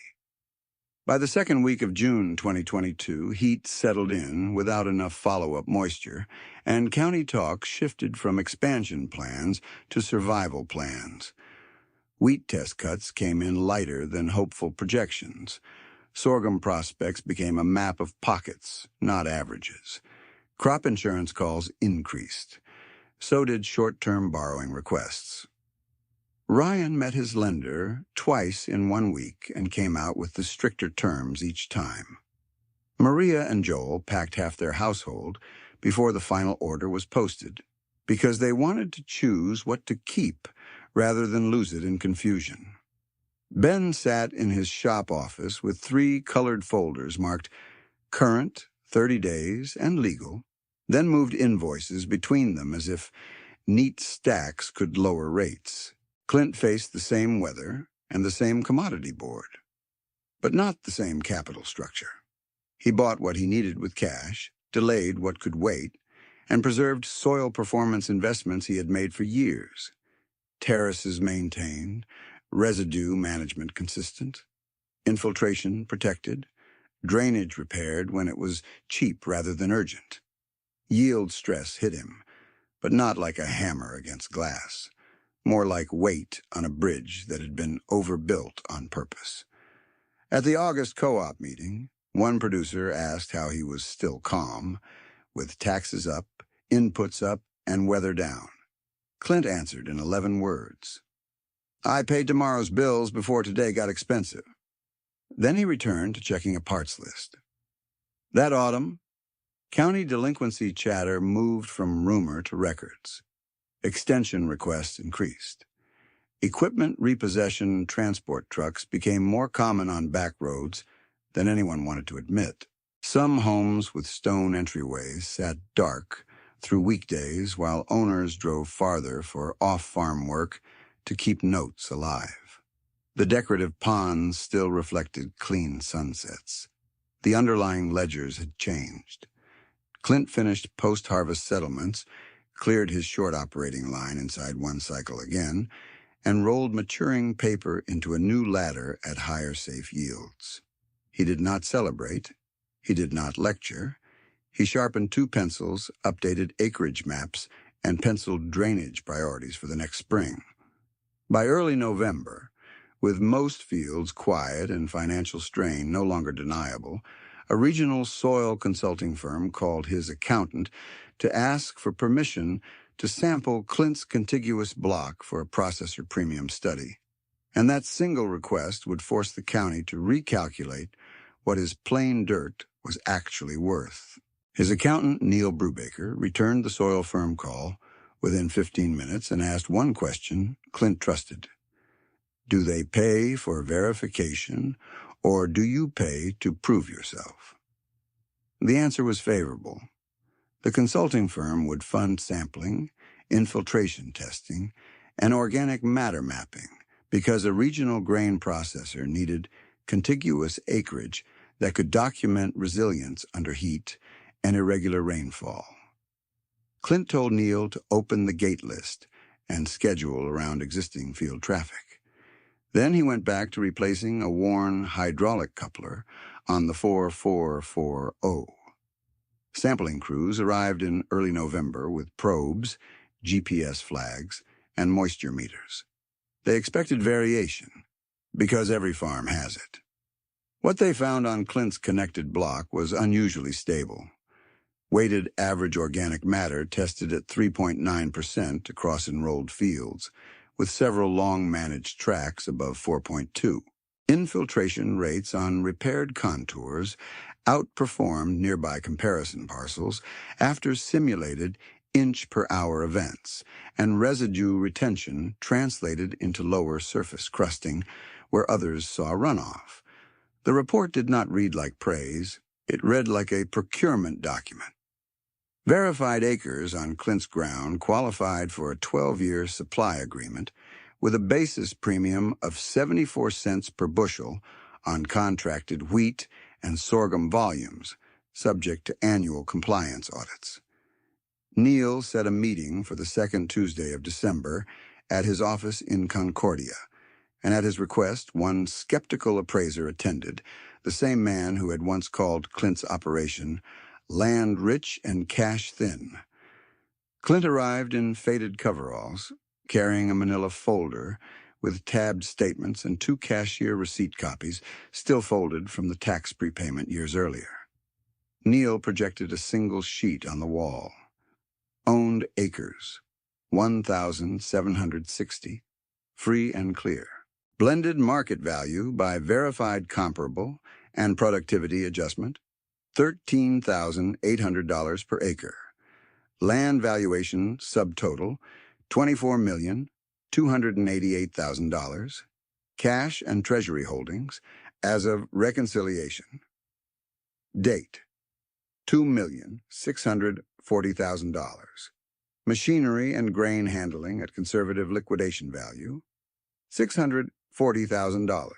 By the second week of June 2022, heat settled in without enough follow-up moisture, and county talk shifted from expansion plans to survival plans. Wheat test cuts came in lighter than hopeful projections. Sorghum prospects became a map of pockets, not averages. Crop insurance calls increased. So did short-term borrowing requests. Ryan met his lender twice in 1 week and came out with the stricter terms each time. Maria and Joel packed half their household before the final order was posted because they wanted to choose what to keep rather than lose it in confusion. Ben sat in his shop office with 3 colored folders marked current, 30 days, and legal, then moved invoices between them as if neat stacks could lower rates. Clint faced the same weather and the same commodity board, but not the same capital structure. He bought what he needed with cash, delayed what could wait, and preserved soil performance investments he had made for years. Terraces maintained, residue management consistent, infiltration protected, drainage repaired when it was cheap rather than urgent. Yield stress hit him, but not like a hammer against glass, more like weight on a bridge that had been overbuilt on purpose. At the August co-op meeting, one producer asked how he was still calm, with taxes up, inputs up, and weather down. Clint answered in 11 words. I paid tomorrow's bills before today got expensive. Then he returned to checking a parts list. That autumn, county delinquency chatter moved from rumor to records. Extension requests increased. Equipment repossession transport trucks became more common on back roads than anyone wanted to admit. Some homes with stone entryways sat dark through weekdays while owners drove farther for off-farm work to keep notes alive. The decorative ponds still reflected clean sunsets. The underlying ledgers had changed. Clint finished post-harvest settlements, cleared his short operating line inside one cycle again, and rolled maturing paper into a new ladder at higher safe yields. He did not celebrate. He did not lecture. He sharpened 2 pencils, updated acreage maps, and penciled drainage priorities for the next spring. By early November, with most fields quiet and financial strain no longer deniable, a regional soil consulting firm called his accountant to ask for permission to sample Clint's contiguous block for a processor premium study. And that single request would force the county to recalculate what his plain dirt was actually worth. His accountant, Neil Brubaker, returned the soil firm call within 15 minutes and asked one question Clint trusted. Do they pay for verification, or do you pay to prove yourself? The answer was favorable. The consulting firm would fund sampling, infiltration testing, and organic matter mapping because a regional grain processor needed contiguous acreage that could document resilience under heat and irregular rainfall. Clint told Neil to open the gate list and schedule around existing field traffic. Then he went back to replacing a worn hydraulic coupler on the 4440. Sampling crews arrived in early November with probes, GPS flags, and moisture meters. They expected variation, because every farm has it. What they found on Clint's connected block was unusually stable. Weighted average organic matter tested at 3.9% across enrolled fields, with several long-managed tracks above 4.2. Infiltration rates on repaired contours outperformed nearby comparison parcels after simulated inch-per-hour events, and residue retention translated into lower surface crusting where others saw runoff. The report did not read like praise. It read like a procurement document. Verified acres on Clint's ground qualified for a 12-year supply agreement with a basis premium of 74 cents per bushel on contracted wheat and sorghum volumes, subject to annual compliance audits. Neil set a meeting for the second Tuesday of December at his office in Concordia, and at his request, one skeptical appraiser attended, the same man who had once called Clint's operation land rich and cash thin. Clint arrived in faded coveralls, carrying a manila folder with tabbed statements and 2 cashier receipt copies still folded from the tax prepayment years earlier. Neil projected a single sheet on the wall. Owned acres, 1,760, free and clear. Blended market value by verified comparable and productivity adjustment, $13,800 per acre. Land valuation subtotal, $24,288,000. Cash and treasury holdings as of reconciliation. Date, $2,640,000. Machinery and grain handling at conservative liquidation value, $640,000.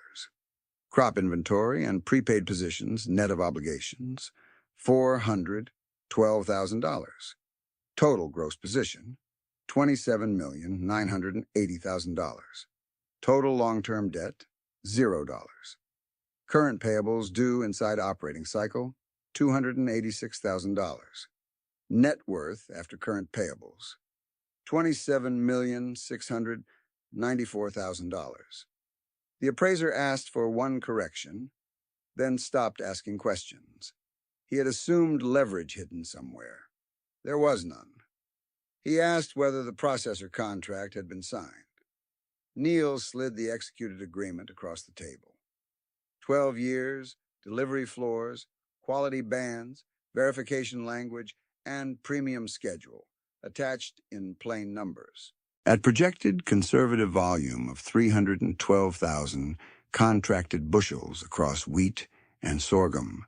Crop inventory and prepaid positions, net of obligations, $412,000. Total gross position, $27,980,000. Total long-term debt, $0. Current payables due inside operating cycle, $286,000. Net worth after current payables, $27,694,000. The appraiser asked for one correction, then stopped asking questions. He had assumed leverage hidden somewhere. There was none. He asked whether the processor contract had been signed. Neil slid the executed agreement across the table. 12 years, delivery floors, quality bands, verification language, and premium schedule, attached in plain numbers. At projected conservative volume of 312,000 contracted bushels across wheat and sorghum,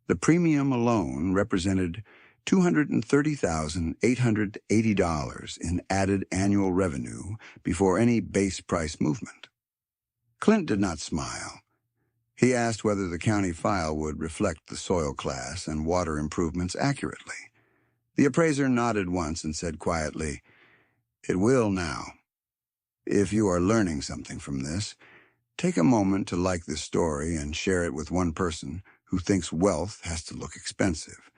the premium alone represented $230,880 in added annual revenue before any base price movement. Clint did not smile. He asked whether the county file would reflect the soil class and water improvements accurately. The appraiser nodded once and said quietly, "It will now. If you are learning something from this, take a moment to like this story and share it with one person who thinks wealth has to look expensive,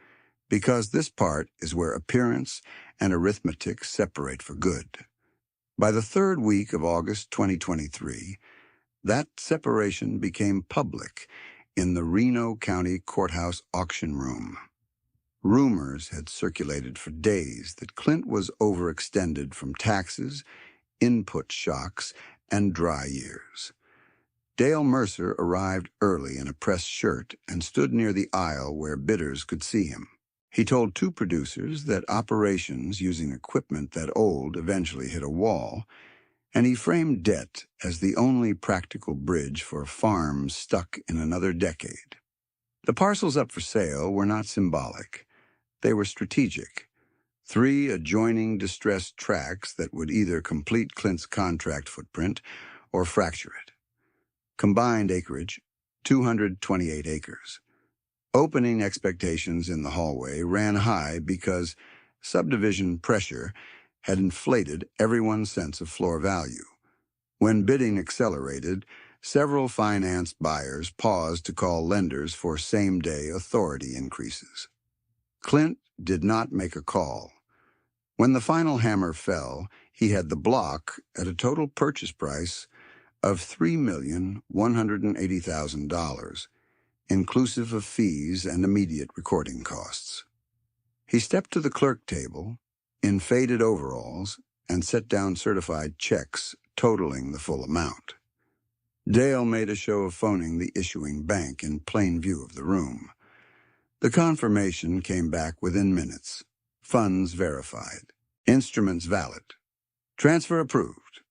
because this part is where appearance and arithmetic separate for good." By the third week of August 2023, that separation became public in the Reno County Courthouse auction room. Rumors had circulated for days that Clint was overextended from taxes, input shocks, and dry years. Dale Mercer arrived early in a pressed shirt and stood near the aisle where bidders could see him. He told two producers that operations using equipment that old eventually hit a wall, and he framed debt as the only practical bridge for farms stuck in another decade. The parcels up for sale were not symbolic. They were strategic. 3 adjoining distressed tracts that would either complete Clint's contract footprint or fracture it. Combined acreage, 228 acres. Opening expectations in the hallway ran high because subdivision pressure had inflated everyone's sense of floor value. When bidding accelerated, several financed buyers paused to call lenders for same-day authority increases. Clint did not make a call. When the final hammer fell, he had the block at a total purchase price of $3,180,000, inclusive of fees and immediate recording costs. He stepped to the clerk table in faded overalls and set down certified checks totaling the full amount. Dale made a show of phoning the issuing bank in plain view of the room. The confirmation came back within minutes. Funds verified. Instruments valid. Transfer approved.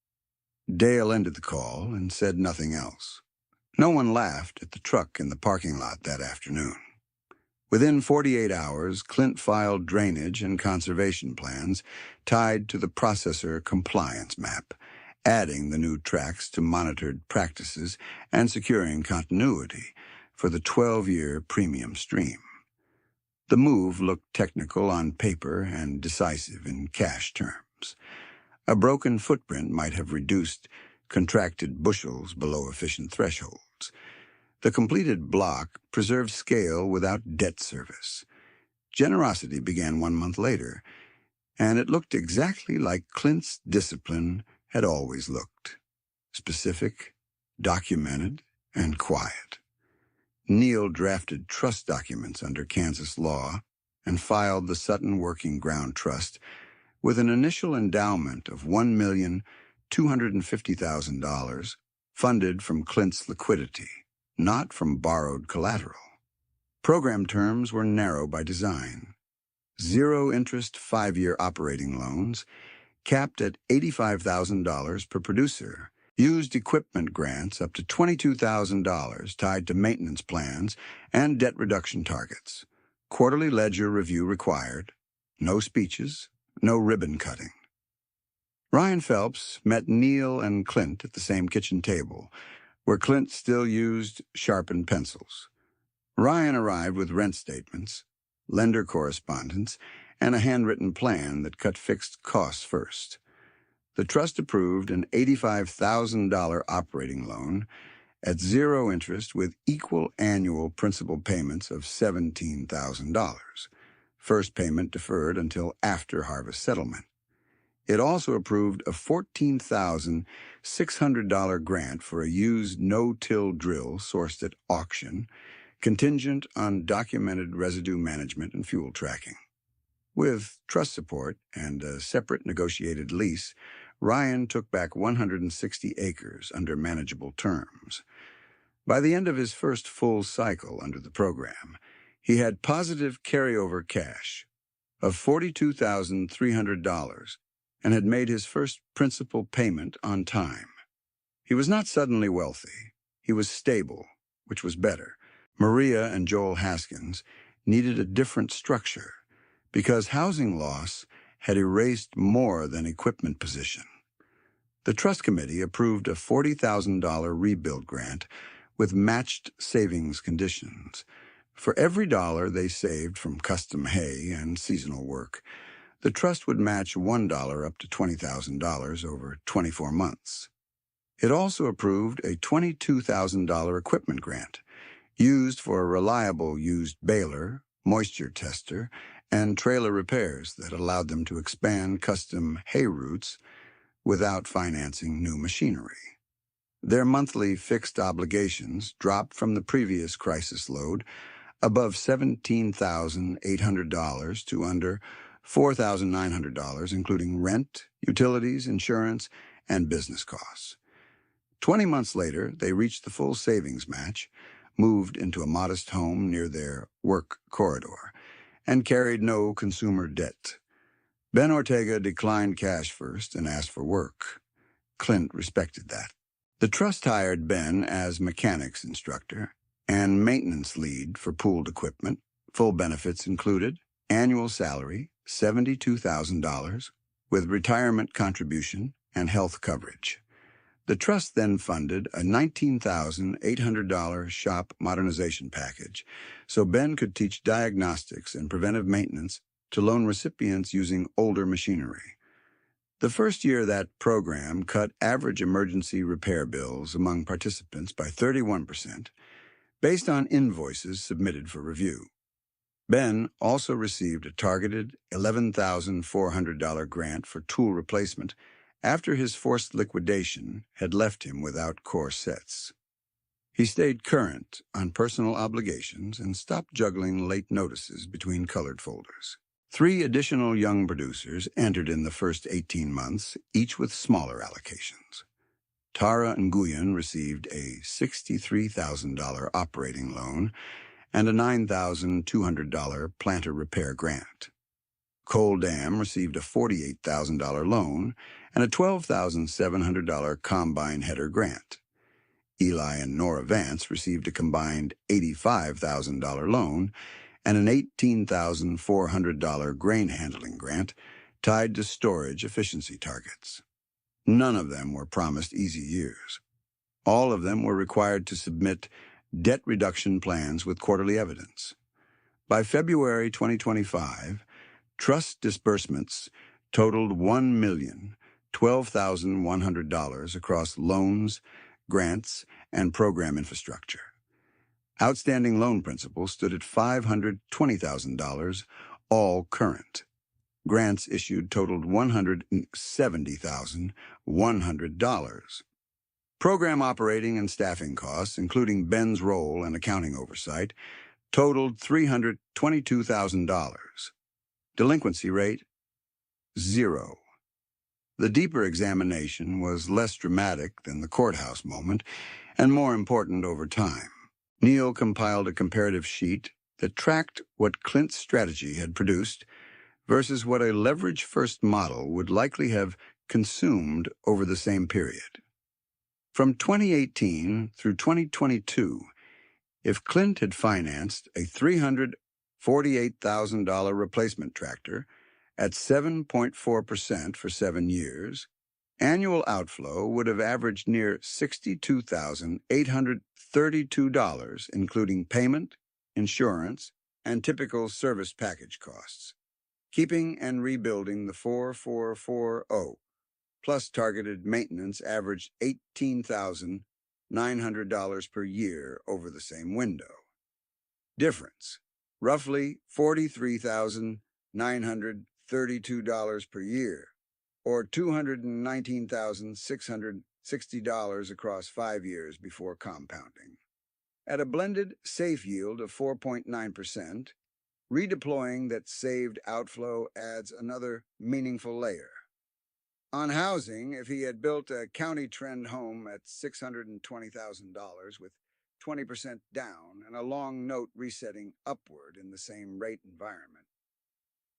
Dale ended the call and said nothing else. No one laughed at the truck in the parking lot that afternoon. Within 48 hours, Clint filed drainage and conservation plans tied to the processor compliance map, adding the new tracks to monitored practices and securing continuity for the 12-year premium stream. The move looked technical on paper and decisive in cash terms. A broken footprint might have reduced contracted bushels below efficient thresholds. The completed block preserved scale without debt service. Generosity began 1 month later, and it looked exactly like Clint's discipline had always looked: specific, documented, and quiet. Neil drafted trust documents under Kansas law and filed the Sutton Working Ground Trust with an initial endowment of $1,250,000 funded from Clint's liquidity, not from borrowed collateral. Program terms were narrow by design. Zero-interest 5-year operating loans, capped at $85,000 per producer, used equipment grants up to $22,000 tied to maintenance plans and debt reduction targets. Quarterly ledger review required. No speeches, no ribbon cutting. Ryan Phelps met Neil and Clint at the same kitchen table, where Clint still used sharpened pencils. Ryan arrived with rent statements, lender correspondence, and a handwritten plan that cut fixed costs first. The trust approved an $85,000 operating loan at zero interest with equal annual principal payments of $17,000, first payment deferred until after harvest settlement. It also approved a $14,600 grant for a used no-till drill sourced at auction, contingent on documented residue management and fuel tracking. With trust support and a separate negotiated lease, Ryan took back 160 acres under manageable terms. By the end of his first full cycle under the program, he had positive carryover cash of $42,300 and had made his first principal payment on time. He was not suddenly wealthy. He was stable, which was better. Maria and Joel Haskins needed a different structure because housing loss had erased more than equipment position. The trust committee approved a $40,000 rebuild grant with matched savings conditions. For every dollar they saved from custom hay and seasonal work, the trust would match $1 up to $20,000 over 24 months. It also approved a $22,000 equipment grant, used for a reliable used baler, moisture tester, and trailer repairs that allowed them to expand custom hay routes without financing new machinery. Their monthly fixed obligations dropped from the previous crisis load above $17,800 to under $4,900, including rent, utilities, insurance, and business costs. 20 months later, they reached the full savings match, moved into a modest home near their work corridor, and carried no consumer debt. Ben Ortega declined cash first and asked for work. Clint respected that. The trust hired Ben as mechanics instructor and maintenance lead for pooled equipment. Full benefits included annual salary, $72,000, with retirement contribution and health coverage. The trust then funded a $19,800 shop modernization package so Ben could teach diagnostics and preventive maintenance to loan recipients using older machinery. The first year that program cut average emergency repair bills among participants by 31%, based on invoices submitted for review. Ben also received a targeted $11,400 grant for tool replacement after his forced liquidation had left him without core sets. He stayed current on personal obligations and stopped juggling late notices between colored folders. 3 additional young producers entered in the first 18 months, each with smaller allocations. Tara Nguyen received a $63,000 operating loan and a $9,200 planter repair grant. Cole Dam received a $48,000 loan and a $12,700 combine header grant. Eli and Nora Vance received a combined $85,000 loan and an $18,400 grain handling grant tied to storage efficiency targets. None of them were promised easy years. All of them were required to submit debt reduction plans with quarterly evidence. By February 2025, trust disbursements totaled $1,012,100 across loans, grants, and program infrastructure. Outstanding loan principal stood at $520,000, all current. Grants issued totaled $170,100. Program operating and staffing costs, including Ben's role and accounting oversight, totaled $322,000. Delinquency rate, 0. The deeper examination was less dramatic than the courthouse moment and more important over time. Neil compiled a comparative sheet that tracked what Clint's strategy had produced versus what a leverage-first model would likely have consumed over the same period. From 2018 through 2022, if Clint had financed a $348,000 replacement tractor at 7.4% for 7 years, annual outflow would have averaged near $62,832, including payment, insurance, and typical service package costs. Keeping and rebuilding the 4440 plus targeted maintenance averaged $18,900 per year over the same window. Difference: roughly $43,932 per year, or $219,660 across 5 years before compounding. At a blended safe yield of 4.9%, redeploying that saved outflow adds another meaningful layer. On housing, if he had built a county trend home at $620,000 with 20% down and a long note resetting upward in the same rate environment,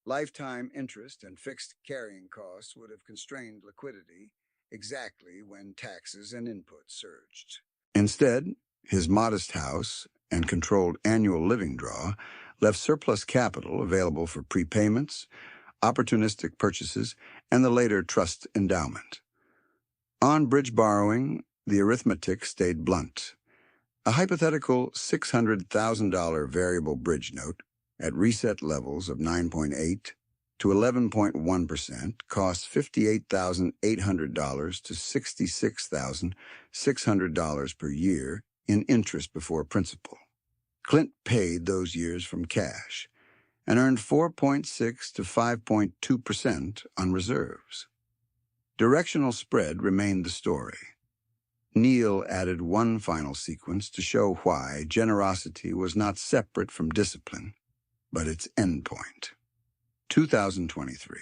lifetime interest and fixed carrying costs would have constrained liquidity exactly when taxes and inputs surged. Instead, his modest house and controlled annual living draw left surplus capital available for prepayments, opportunistic purchases, and the later trust endowment. On bridge borrowing, the arithmetic stayed blunt. A hypothetical $600,000 variable bridge note at reset levels of 9.8 to 11.1% costs $58,800 to $66,600 per year in interest before principal. Clint paid those years from cash and earned 4.6 to 5.2% on reserves. Directional spread remained the story. Neil added one final sequence to show why generosity was not separate from discipline, but its endpoint. 2023.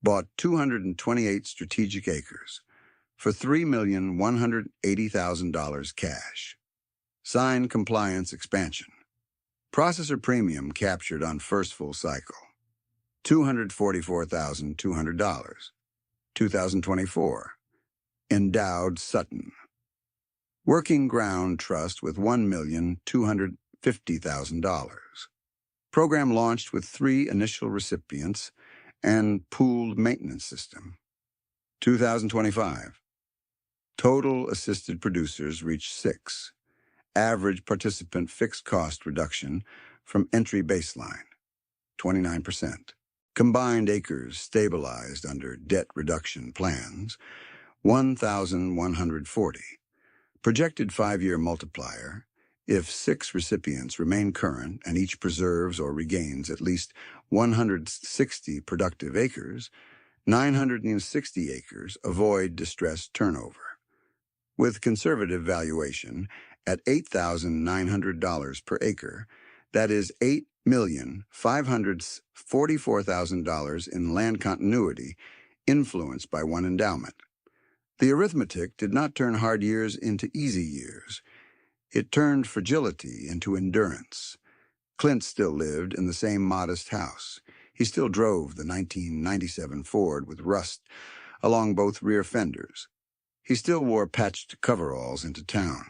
Bought 228 strategic acres for $3,180,000 cash. Signed compliance expansion. Processor premium captured on first full cycle, $244,200. 2024. Endowed Sutton. Working ground trust with $1,250,000. Program launched with 3 initial recipients and pooled maintenance system. 2025. Total assisted producers reached 6. Average participant fixed cost reduction from entry baseline, 29%. Combined acres stabilized under debt reduction plans, 1,140. Projected 5-year multiplier, if 6 recipients remain current and each preserves or regains at least 160 productive acres, 960 acres avoid distressed turnover. With conservative valuation, at $8,900 per acre, that is $8,544,000 in land continuity, influenced by one endowment. The arithmetic did not turn hard years into easy years. It turned fragility into endurance. Clint still lived in the same modest house. He still drove the 1997 Ford with rust along both rear fenders. He still wore patched coveralls into town.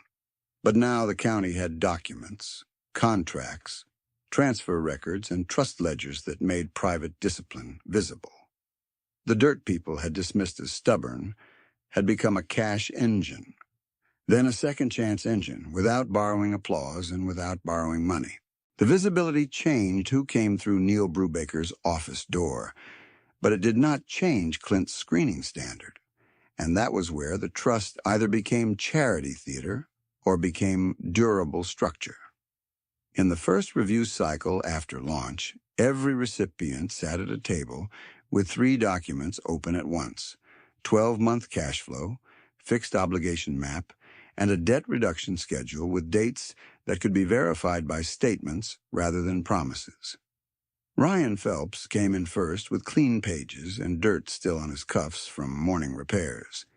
But now the county had documents, contracts, transfer records, and trust ledgers that made private discipline visible. The dirt people had dismissed as stubborn had become a cash engine, then a second chance engine, without borrowing applause and without borrowing money. The visibility changed who came through Neil Brubaker's office door, but it did not change Clint's screening standard, and that was where the trust either became charity theater or became durable structure. In the first review cycle after launch, every recipient sat at a table with 3 documents open at once: 12-month cash flow, fixed obligation map, and a debt reduction schedule with dates that could be verified by statements rather than promises. Ryan Phelps came in first with clean pages and dirt still on his cuffs from morning repairs.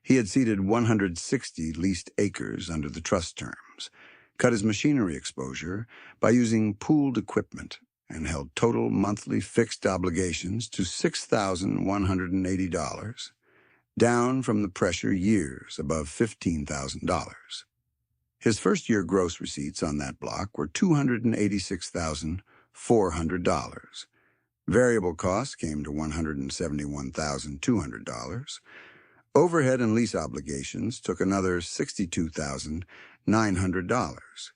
He had ceded 160 leased acres under the trust terms, cut his machinery exposure by using pooled equipment, and held total monthly fixed obligations to $6,180, down from the pressure years above $15,000. His first-year gross receipts on that block were $286,400. Variable costs came to $171,200. Overhead and lease obligations took another $62,900.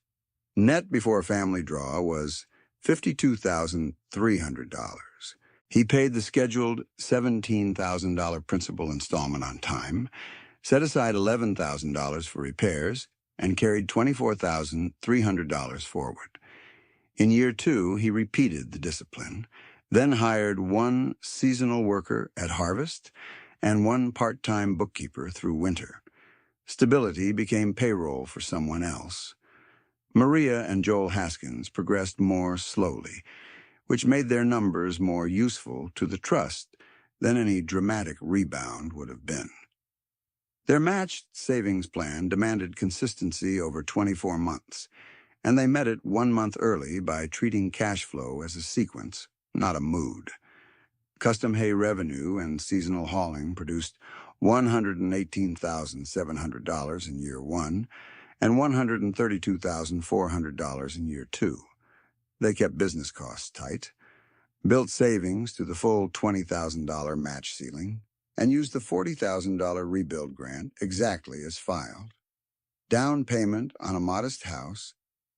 Net before family draw was $52,300. He paid the scheduled $17,000 principal installment on time, set aside $11,000 for repairs, and carried $24,300 forward. In year 2, he repeated the discipline, then hired one seasonal worker at harvest and one part-time bookkeeper through winter. Stability became payroll for someone else. Maria and Joel Haskins progressed more slowly, which made their numbers more useful to the trust than any dramatic rebound would have been. Their matched savings plan demanded consistency over 24 months, and they met it 1 month early by treating cash flow as a sequence, not a mood. Custom hay revenue and seasonal hauling produced $118,700 in year 1 and $132,400 in year 2. They kept business costs tight, built savings to the full $20,000 match ceiling, and used the $40,000 rebuild grant exactly as filed. Down payment on a modest house,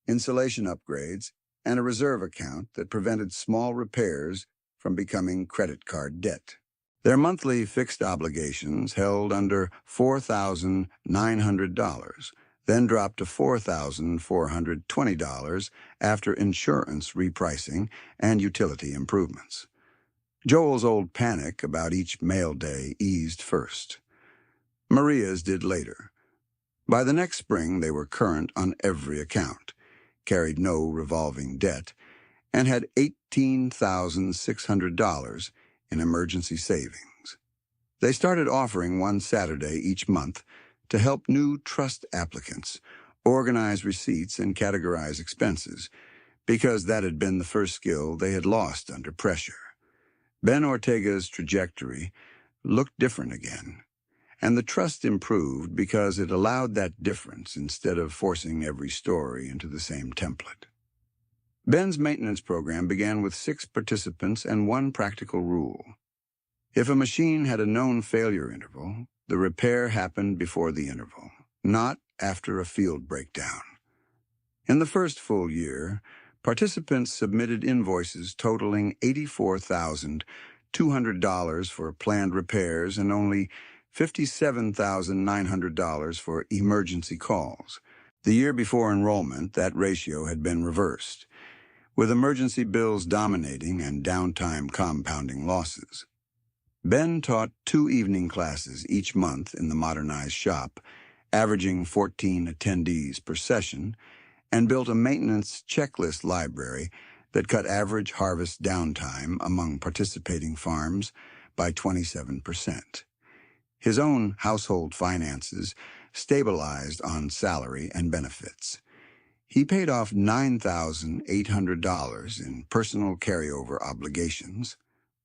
insulation upgrades, and a reserve account that prevented small repairs from becoming credit card debt. Their monthly fixed obligations held under $4,900, then dropped to $4,420 after insurance repricing and utility improvements. Joel's old panic about each mail day eased first. Maria's did later. By the next spring, they were current on every account, carried no revolving debt, and had $18,600 in emergency savings. They started offering one Saturday each month to help new trust applicants organize receipts and categorize expenses, because that had been the first skill they had lost under pressure. Ben Ortega's trajectory looked different again, and the trust improved because it allowed that difference instead of forcing every story into the same template. Ben's maintenance program began with 6 participants and one practical rule. If a machine had a known failure interval, the repair happened before the interval, not after a field breakdown. In the first full year, participants submitted invoices totaling $84,200 for planned repairs and only $57,900 for emergency calls. The year before enrollment, that ratio had been reversed, with emergency bills dominating and downtime compounding losses. Ben taught 2 evening classes each month in the modernized shop, averaging 14 attendees per session, and built a maintenance checklist library that cut average harvest downtime among participating farms by 27%. His own household finances stabilized on salary and benefits. He paid off $9,800 in personal carryover obligations,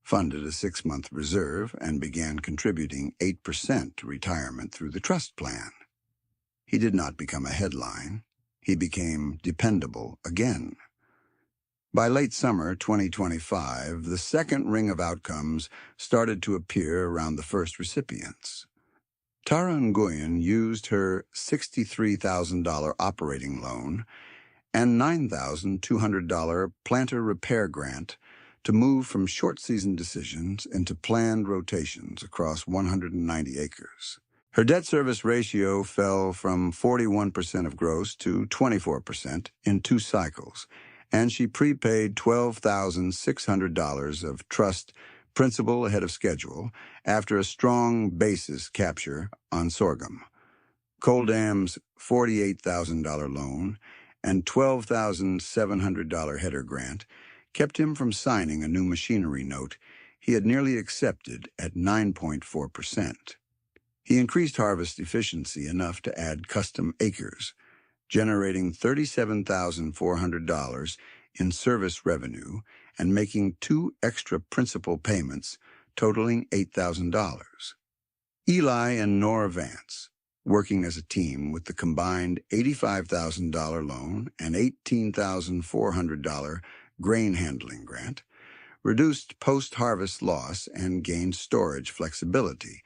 funded a 6-month reserve, and began contributing 8% to retirement through the trust plan. He did not become a headline. He became dependable again. By late summer 2025, the second ring of outcomes started to appear around the first recipients. Tara Nguyen used her $63,000 operating loan and $9,200 planter repair grant to move from short-season decisions into planned rotations across 190 acres. Her debt service ratio fell from 41% of gross to 24% in 2 cycles, and she prepaid $12,600 of trust principal ahead of schedule after a strong basis capture on sorghum. Coldam's $48,000 loan and $12,700 header grant kept him from signing a new machinery note he had nearly accepted at 9.4%. He increased harvest efficiency enough to add custom acres, generating $37,400 in service revenue and making 2 extra principal payments totaling $8,000. Eli and Nora Vance, working as a team with the combined $85,000 loan and $18,400 grain handling grant, reduced post-harvest loss and gained storage flexibility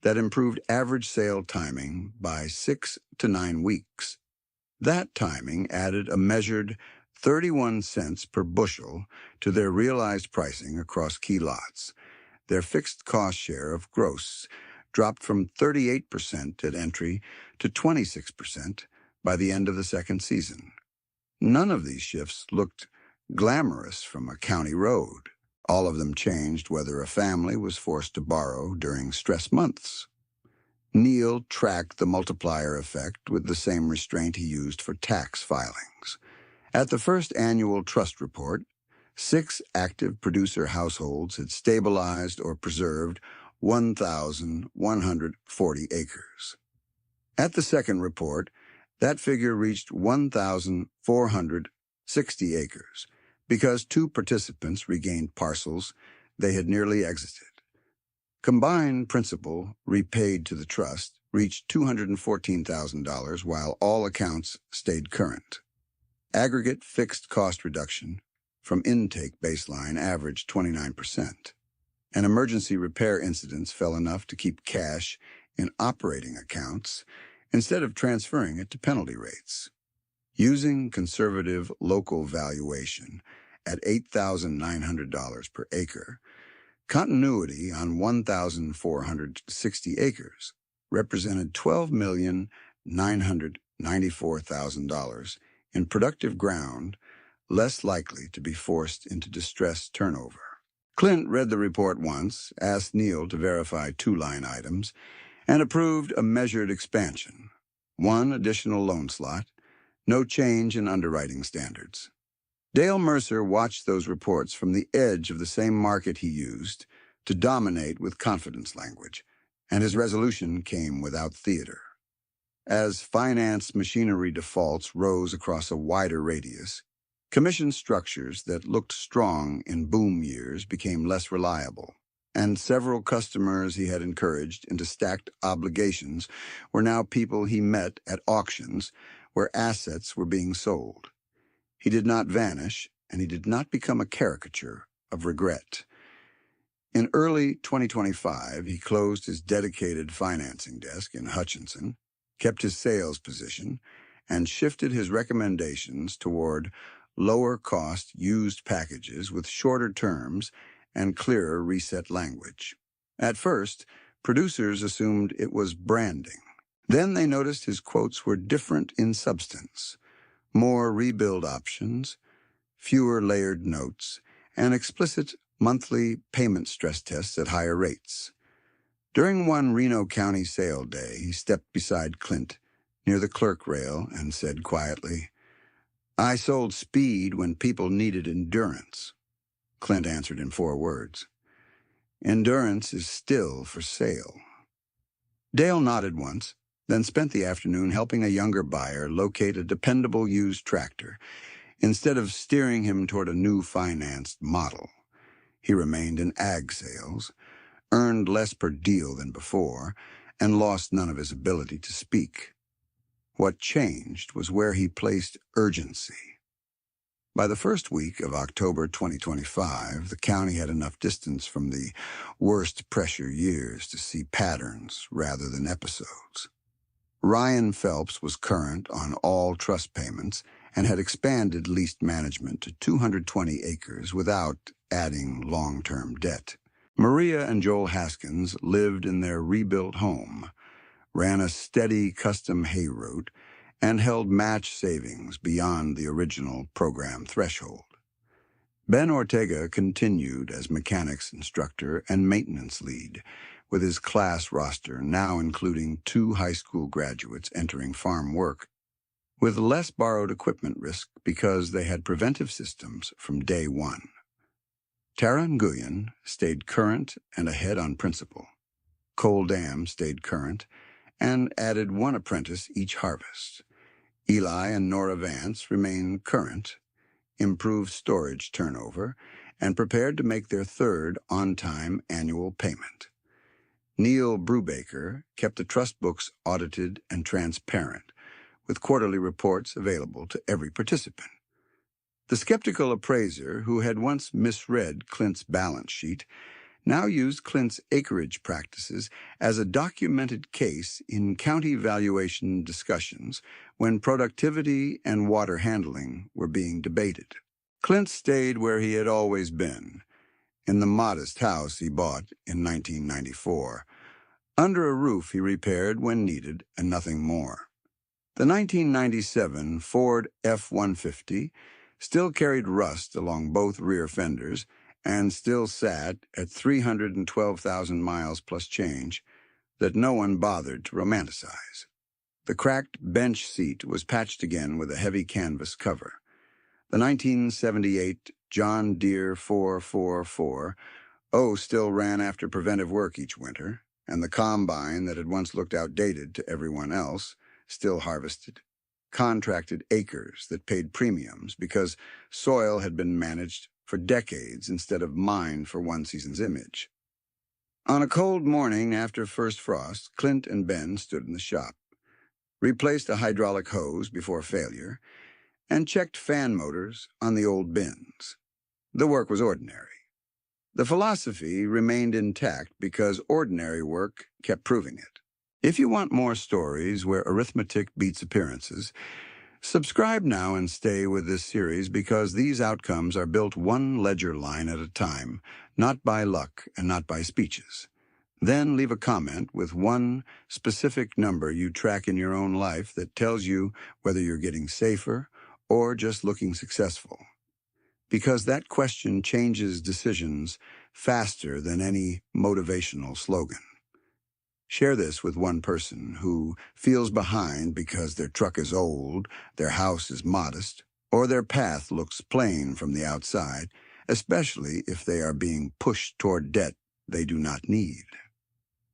that improved average sale timing by 6 to 9 weeks. That timing added a measured 31 cents per bushel to their realized pricing across key lots. Their fixed cost share of gross dropped from 38% at entry to 26% by the end of the second season. None of these shifts looked glamorous from a county road. All of them changed whether a family was forced to borrow during stress months. Neil tracked the multiplier effect with the same restraint he used for tax filings. At the first annual trust report, 6 active producer households had stabilized or preserved 1,140 acres. At the second report, that figure reached 1,460 acres because 2 participants regained parcels they had nearly exited. Combined principal repaid to the trust reached $214,000 while all accounts stayed current. Aggregate fixed cost reduction from intake baseline averaged 29%, and emergency repair incidents fell enough to keep cash in operating accounts instead of transferring it to penalty rates. Using conservative local valuation at $8,900 per acre, continuity on 1,460 acres represented $12,994,000 in productive ground less likely to be forced into distress turnover. Clint read the report once, asked Neil to verify 2 line items, and approved a measured expansion. 1 additional loan slot, no change in underwriting standards. Dale Mercer watched those reports from the edge of the same market he used to dominate with confidence language, and his resolution came without theater. As finance machinery defaults rose across a wider radius, commission structures that looked strong in boom years became less reliable, and several customers he had encouraged into stacked obligations were now people he met at auctions where assets were being sold. He did not vanish, and he did not become a caricature of regret. In early 2025, he closed his dedicated financing desk in Hutchinson, kept his sales position, and shifted his recommendations toward lower-cost used packages with shorter terms and clearer reset language. At first, producers assumed it was branding. Then they noticed his quotes were different in substance, more rebuild options, fewer layered notes, and explicit monthly payment stress tests at higher rates. During one Reno County sale day, he stepped beside Clint near the clerk rail and said quietly, "I sold speed when people needed endurance." Clint answered in 4 words, "Endurance is still for sale." Dale nodded once, then spent the afternoon helping a younger buyer locate a dependable used tractor instead of steering him toward a new financed model. He remained in ag sales, earned less per deal than before, and lost none of his ability to speak. What changed was where he placed urgency. By the first week of October 2025, the county had enough distance from the worst pressure years to see patterns rather than episodes. Ryan Phelps was current on all trust payments and had expanded leased management to 220 acres without adding long-term debt. Maria and Joel Haskins lived in their rebuilt home, ran a steady custom hay route, and held match savings beyond the original program threshold. Ben Ortega continued as mechanics instructor and maintenance lead, with his class roster now including 2 high school graduates entering farm work, with less borrowed equipment risk because they had preventive systems from day one. Tara Nguyen stayed current and ahead on principal. Cole Dam stayed current and added 1 apprentice each harvest. Eli and Nora Vance remained current, improved storage turnover, and prepared to make their 3rd on-time annual payment. Neil Brubaker kept the trust books audited and transparent, with quarterly reports available to every participant. The skeptical appraiser, who had once misread Clint's balance sheet, now used Clint's acreage practices as a documented case in county valuation discussions when productivity and water handling were being debated. Clint stayed where he had always been, in the modest house he bought in 1994. Under a roof he repaired when needed and nothing more. The 1997 Ford F-150 still carried rust along both rear fenders, and still sat at 312,000 miles plus change that no one bothered to romanticize. The cracked bench seat was patched again with a heavy canvas cover. The 1978 John Deere 444 still ran after preventive work each winter, and the combine that had once looked outdated to everyone else still harvested contracted acres that paid premiums because soil had been managed for decades instead of mined for one season's image. On a cold morning after first frost, Clint and Ben stood in the shop, replaced a hydraulic hose before failure, and checked fan motors on the old bins. The work was ordinary. The philosophy remained intact because ordinary work kept proving it. If you want more stories where arithmetic beats appearances, subscribe now and stay with this series because these outcomes are built one ledger line at a time, not by luck and not by speeches. Then leave a comment with one specific number you track in your own life that tells you whether you're getting safer or just looking successful. Because that question changes decisions faster than any motivational slogan. Share this with one person who feels behind because their truck is old, their house is modest, or their path looks plain from the outside, especially if they are being pushed toward debt they do not need.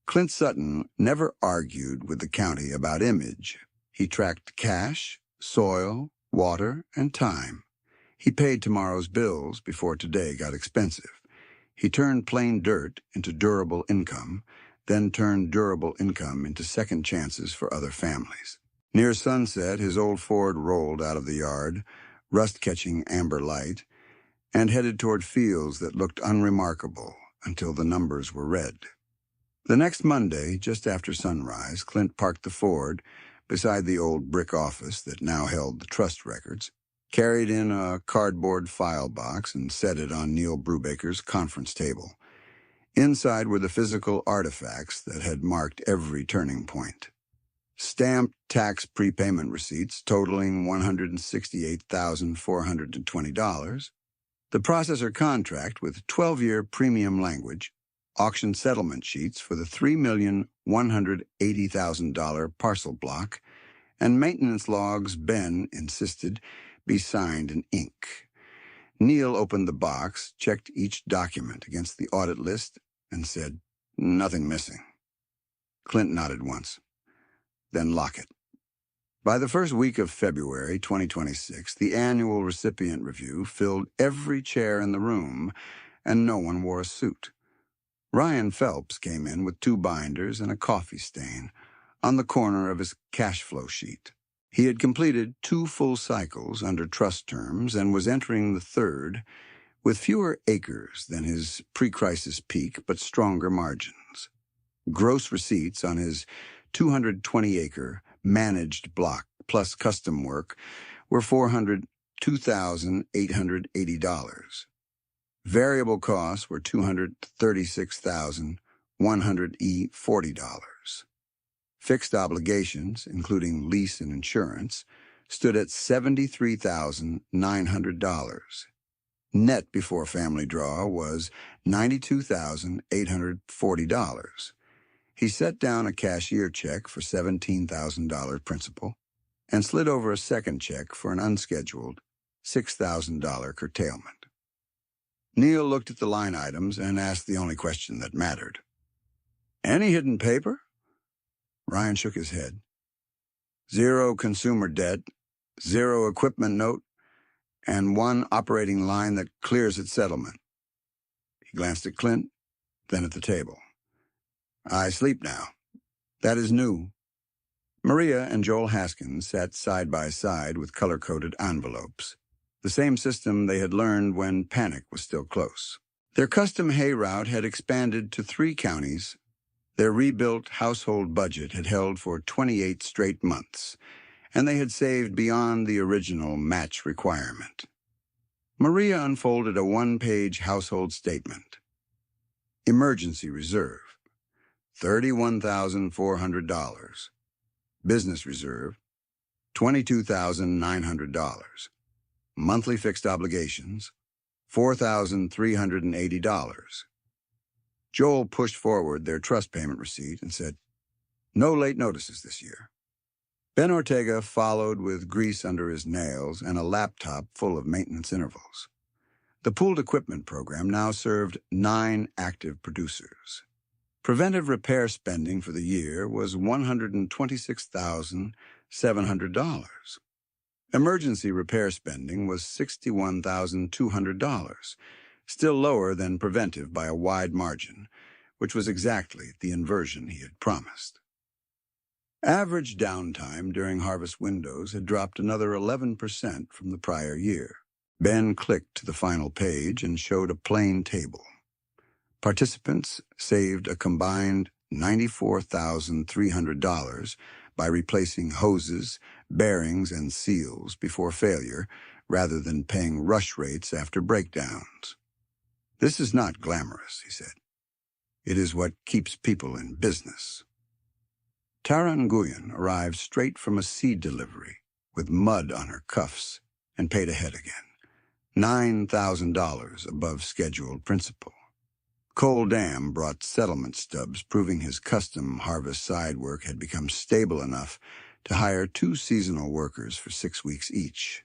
Clint Sutton never argued with the county about image. He tracked cash, soil, water, and time. He paid tomorrow's bills before today got expensive. He turned plain dirt into durable income, then turned durable income into second chances for other families. Near sunset, his old Ford rolled out of the yard, rust-catching amber light, and headed toward fields that looked unremarkable until the numbers were red. The next Monday, just after sunrise, Clint parked the Ford beside the old brick office that now held the trust records, carried in a cardboard file box, and set it on Neil Brubaker's conference table. Inside were the physical artifacts that had marked every turning point. Stamped tax prepayment receipts totaling $168,420, the processor contract with 12-year premium language, auction settlement sheets for the $3,180,000 parcel block, and maintenance logs Ben insisted be signed in ink. Neil opened the box, checked each document against the audit list, and said, "Nothing missing." Clint nodded once. "Then lock it." By the first week of February 2026, the annual recipient review filled every chair in the room, and no one wore a suit. Ryan Phelps came in with 2 binders and a coffee stain on the corner of his cash flow sheet. He had completed 2 full cycles under trust terms and was entering the 3rd with fewer acres than his pre-crisis peak but stronger margins. Gross receipts on his 220-acre managed block plus custom work were $402,880. Variable costs were $236,140. Fixed obligations, including lease and insurance, stood at $73,900. Net before family draw was $92,840. He set down a cashier check for $17,000 principal and slid over a second check for an unscheduled $6,000 curtailment. Neil looked at the line items and asked the only question that mattered. "Any hidden paper?" Ryan shook his head. "0 consumer debt, 0 equipment note, and 1 operating line that clears at settlement." He glanced at Clint, then at the table. "I sleep now. That is new." Maria and Joel Haskins sat side by side with color-coded envelopes, the same system they had learned when panic was still close. Their custom hay route had expanded to 3 counties. Their rebuilt household budget had held for 28 straight months, and they had saved beyond the original match requirement. Maria unfolded a 1-page household statement. Emergency reserve, $31,400. Business reserve, $22,900. monthly fixed obligations, $4,380. Joel pushed forward their trust payment receipt and said, "No late notices this year." Ben Ortega followed with grease under his nails and a laptop full of maintenance intervals. The pooled equipment program now served 9 active producers. Preventive repair spending for the year was $126,700. Emergency repair spending was $61,200, still lower than preventive by a wide margin, which was exactly the inversion he had promised. Average downtime during harvest windows had dropped another 11% from the prior year. Ben clicked to the final page and showed a plain table. Participants saved a combined $94,300 by replacing hoses, bearings, and seals before failure, rather than paying rush rates after breakdowns. "This is not glamorous," he said. "It is what keeps people in business." Tara Nguyen arrived straight from a seed delivery with mud on her cuffs and paid ahead again, $9,000 above scheduled principal. Cole Dam brought settlement stubs proving his custom harvest side work had become stable enough to hire 2 seasonal workers for 6 weeks each.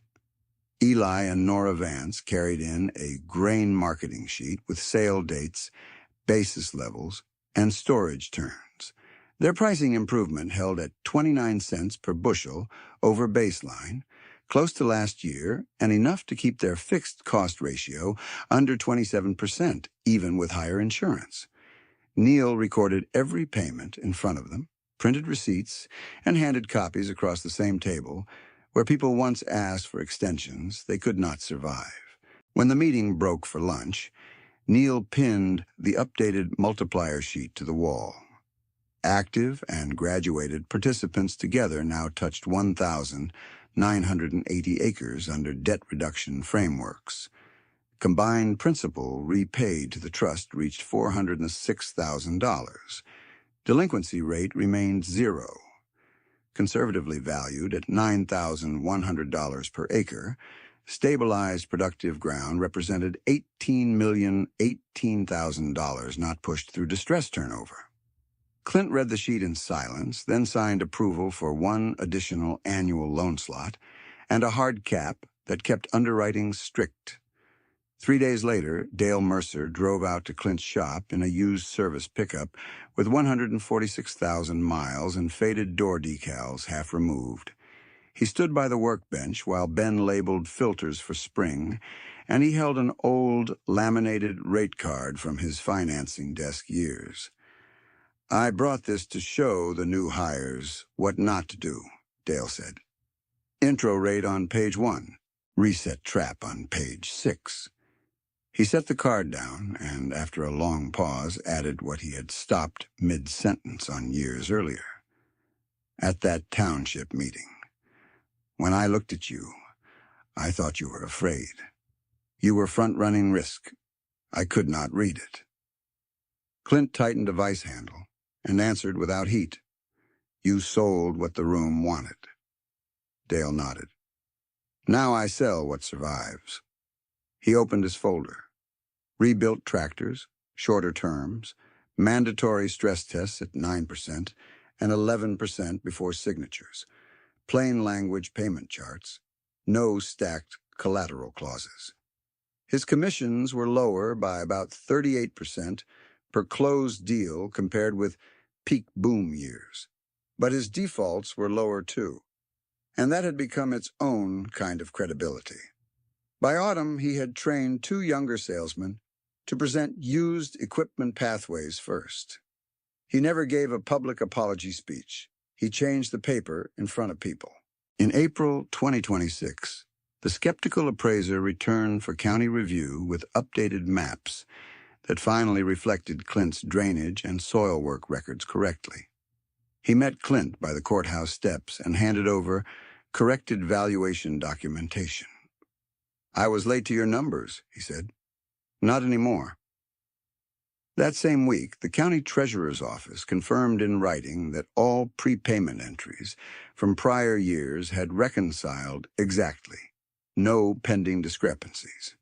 Eli and Nora Vance carried in a grain marketing sheet with sale dates, basis levels, and storage turns. Their pricing improvement held at 29 cents per bushel over baseline, close to last year, and enough to keep their fixed cost ratio under 27%, even with higher insurance. Neil recorded every payment in front of them, printed receipts, and handed copies across the same table where people once asked for extensions they could not survive. When the meeting broke for lunch, Neil pinned the updated multiplier sheet to the wall. Active and graduated participants together now touched 1,980 acres under debt reduction frameworks. Combined principal repaid to the trust reached $406,000. Delinquency rate remained 0. Conservatively valued at $9,100 per acre, stabilized productive ground represented $18,018,000 not pushed through distress turnover. Clint read the sheet in silence, then signed approval for 1 additional annual loan slot and a hard cap that kept underwriting strict. 3 days later, Dale Mercer drove out to Clint's shop in a used service pickup with 146,000 miles and faded door decals half removed. He stood by the workbench while Ben labeled filters for spring, and he held an old, laminated rate card from his financing desk years. "I brought this to show the new hires what not to do," Dale said. "Intro rate on page 1, reset trap on page 6. He set the card down and, after a long pause, added what he had stopped mid-sentence on years earlier. "At that township meeting. When I looked at you, I thought you were afraid. You were front-running risk. I could not read it." Clint tightened a vice handle and answered without heat. "You sold what the room wanted." Dale nodded. "Now I sell what survives." He opened his folder. Rebuilt tractors, shorter terms, mandatory stress tests at 9% and 11% before signatures, plain language payment charts, no stacked collateral clauses. His commissions were lower by about 38% per closed deal compared with peak boom years, but his defaults were lower too, and that had become its own kind of credibility. By autumn, he had trained 2 younger salesmen to present used equipment pathways first. He never gave a public apology speech. He changed the paper in front of people. In April 2026, the skeptical appraiser returned for county review with updated maps that finally reflected Clint's drainage and soil work records correctly. He met Clint by the courthouse steps and handed over corrected valuation documentation. "I was late to your numbers," he said. "Not anymore." That same week, the county treasurer's office confirmed in writing that all prepayment entries from prior years had reconciled exactly. No pending discrepancies.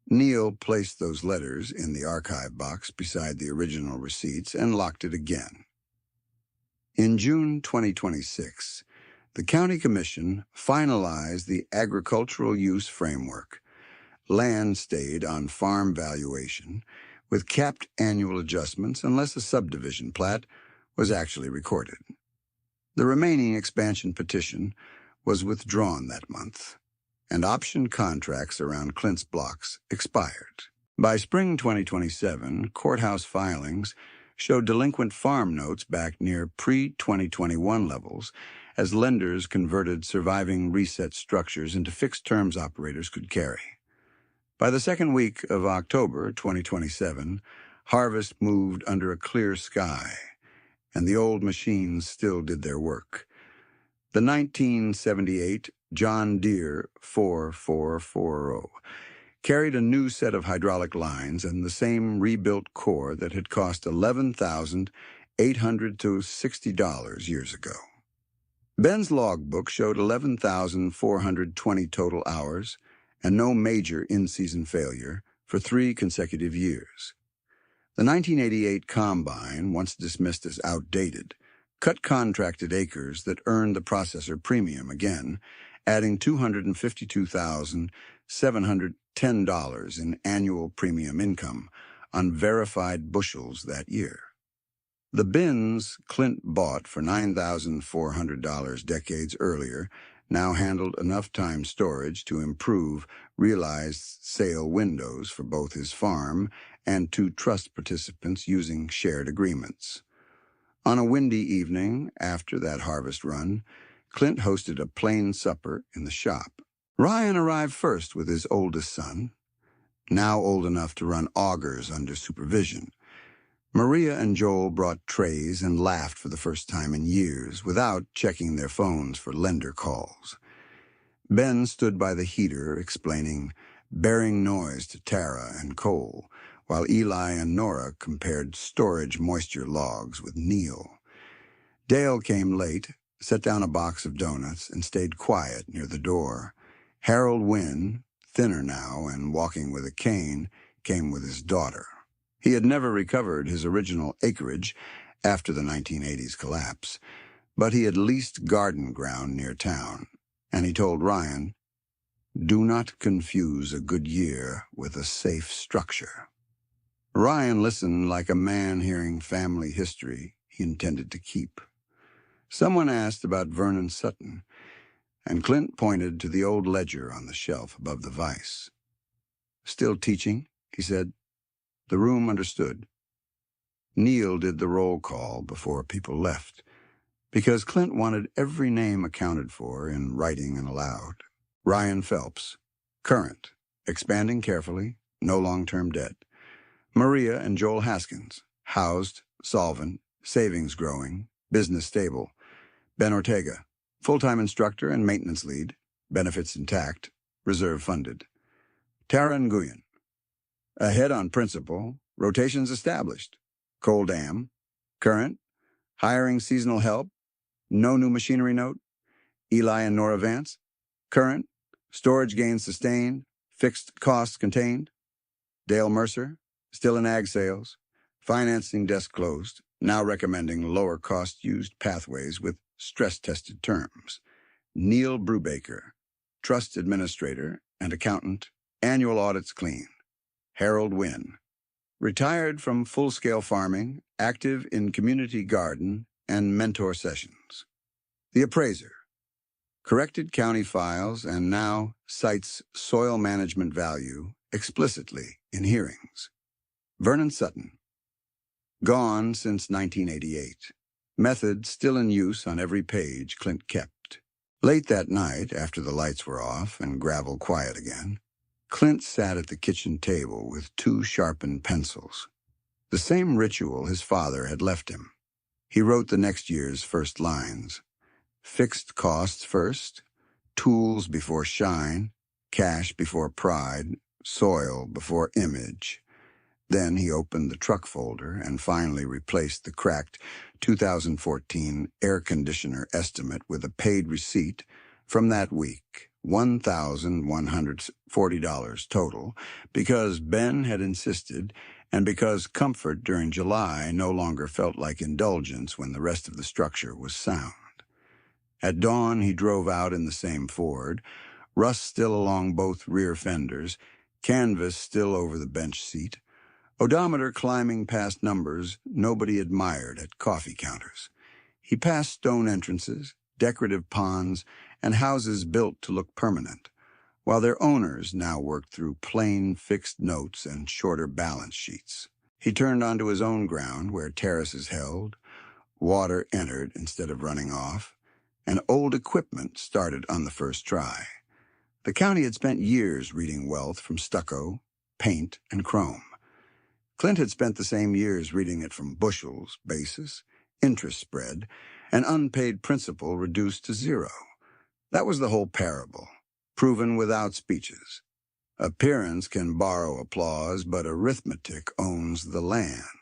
Neil placed those letters in the archive box beside the original receipts and locked it again. In June 2026, the County Commission finalized the agricultural use framework. Land stayed on farm valuation, with capped annual adjustments unless a subdivision plat was actually recorded. The remaining expansion petition was withdrawn that month, and option contracts around Clint's blocks expired. By spring 2027, courthouse filings showed delinquent farm notes back near pre-2021 levels as lenders converted surviving reset structures into fixed terms operators could carry. By the second week of October 2027, harvest moved under a clear sky, and the old machines still did their work. The 1978 John Deere 4440 carried a new set of hydraulic lines and the same rebuilt core that had cost $11,860 years ago. Ben's logbook showed 11,420 total hours and no major in-season failure for 3 consecutive years. The 1988 Combine, once dismissed as outdated, cut contracted acres that earned the processor premium again, adding $252,710 in annual premium income on verified bushels that year. The bins Clint bought for $9,400 decades earlier now handled enough time storage to improve realized sale windows for both his farm and 2 trust participants using shared agreements. On a windy evening after that harvest run, Clint hosted a plain supper in the shop. Ryan arrived first with his oldest son, now old enough to run augers under supervision. Maria and Joel brought trays and laughed for the first time in years without checking their phones for lender calls. Ben stood by the heater explaining bearing noise to Tara and Cole, while Eli and Nora compared storage moisture logs with Neil. Dale came late, set down a box of donuts, and stayed quiet near the door. Harold Wynn, thinner now and walking with a cane, came with his daughter. He had never recovered his original acreage after the 1980s collapse, but he had leased garden ground near town, and he told Ryan, "Do not confuse a good year with a safe structure." Ryan listened like a man hearing family history he intended to keep. Someone asked about Vernon Sutton, and Clint pointed to the old ledger on the shelf above the vise. "Still teaching?" he said. The room understood. Neil did the roll call before people left, because Clint wanted every name accounted for in writing and aloud. Ryan Phelps, current, expanding carefully, no long-term debt. Maria and Joel Haskins, housed, solvent, savings growing, business stable. Ben Ortega, full-time instructor and maintenance lead, benefits intact, reserve funded. Tara Nguyen, ahead on principal, rotations established. Coal Dam, current, hiring seasonal help, no new machinery note. Eli and Nora Vance, current, storage gains sustained, fixed costs contained. Dale Mercer, still in ag sales, financing desk closed, now recommending lower cost used pathways with stress-tested terms. Neil Brubaker, trust administrator and accountant, annual audits clean. Harold Wynn, retired from full-scale farming, active in community garden and mentor sessions. The appraiser, corrected county files and now cites soil management value explicitly in hearings. Vernon Sutton, gone since 1988. Method still in use on every page Clint kept. Late that night, after the lights were off and gravel quiet again, Clint sat at the kitchen table with 2 sharpened pencils. The same ritual his father had left him. He wrote the next year's first lines. Fixed costs first, tools before shine, cash before pride, soil before image. Then he opened the truck folder and finally replaced the cracked 2014 air conditioner estimate with a paid receipt from that week. $1,140 total, because Ben had insisted, and because comfort during July no longer felt like indulgence when the rest of the structure was sound. At dawn, he drove out in the same Ford, rust still along both rear fenders, canvas still over the bench seat, odometer climbing past numbers nobody admired at coffee counters. He passed stone entrances, decorative ponds, and houses built to look permanent, while their owners now worked through plain fixed notes and shorter balance sheets. He turned onto his own ground where terraces held, water entered instead of running off, and old equipment started on the first try. The county had spent years reading wealth from stucco, paint, and chrome. Clint had spent the same years reading it from bushels, basis, interest spread, and unpaid principal reduced to zero. That was the whole parable, proven without speeches. Appearance can borrow applause, but arithmetic owns the land.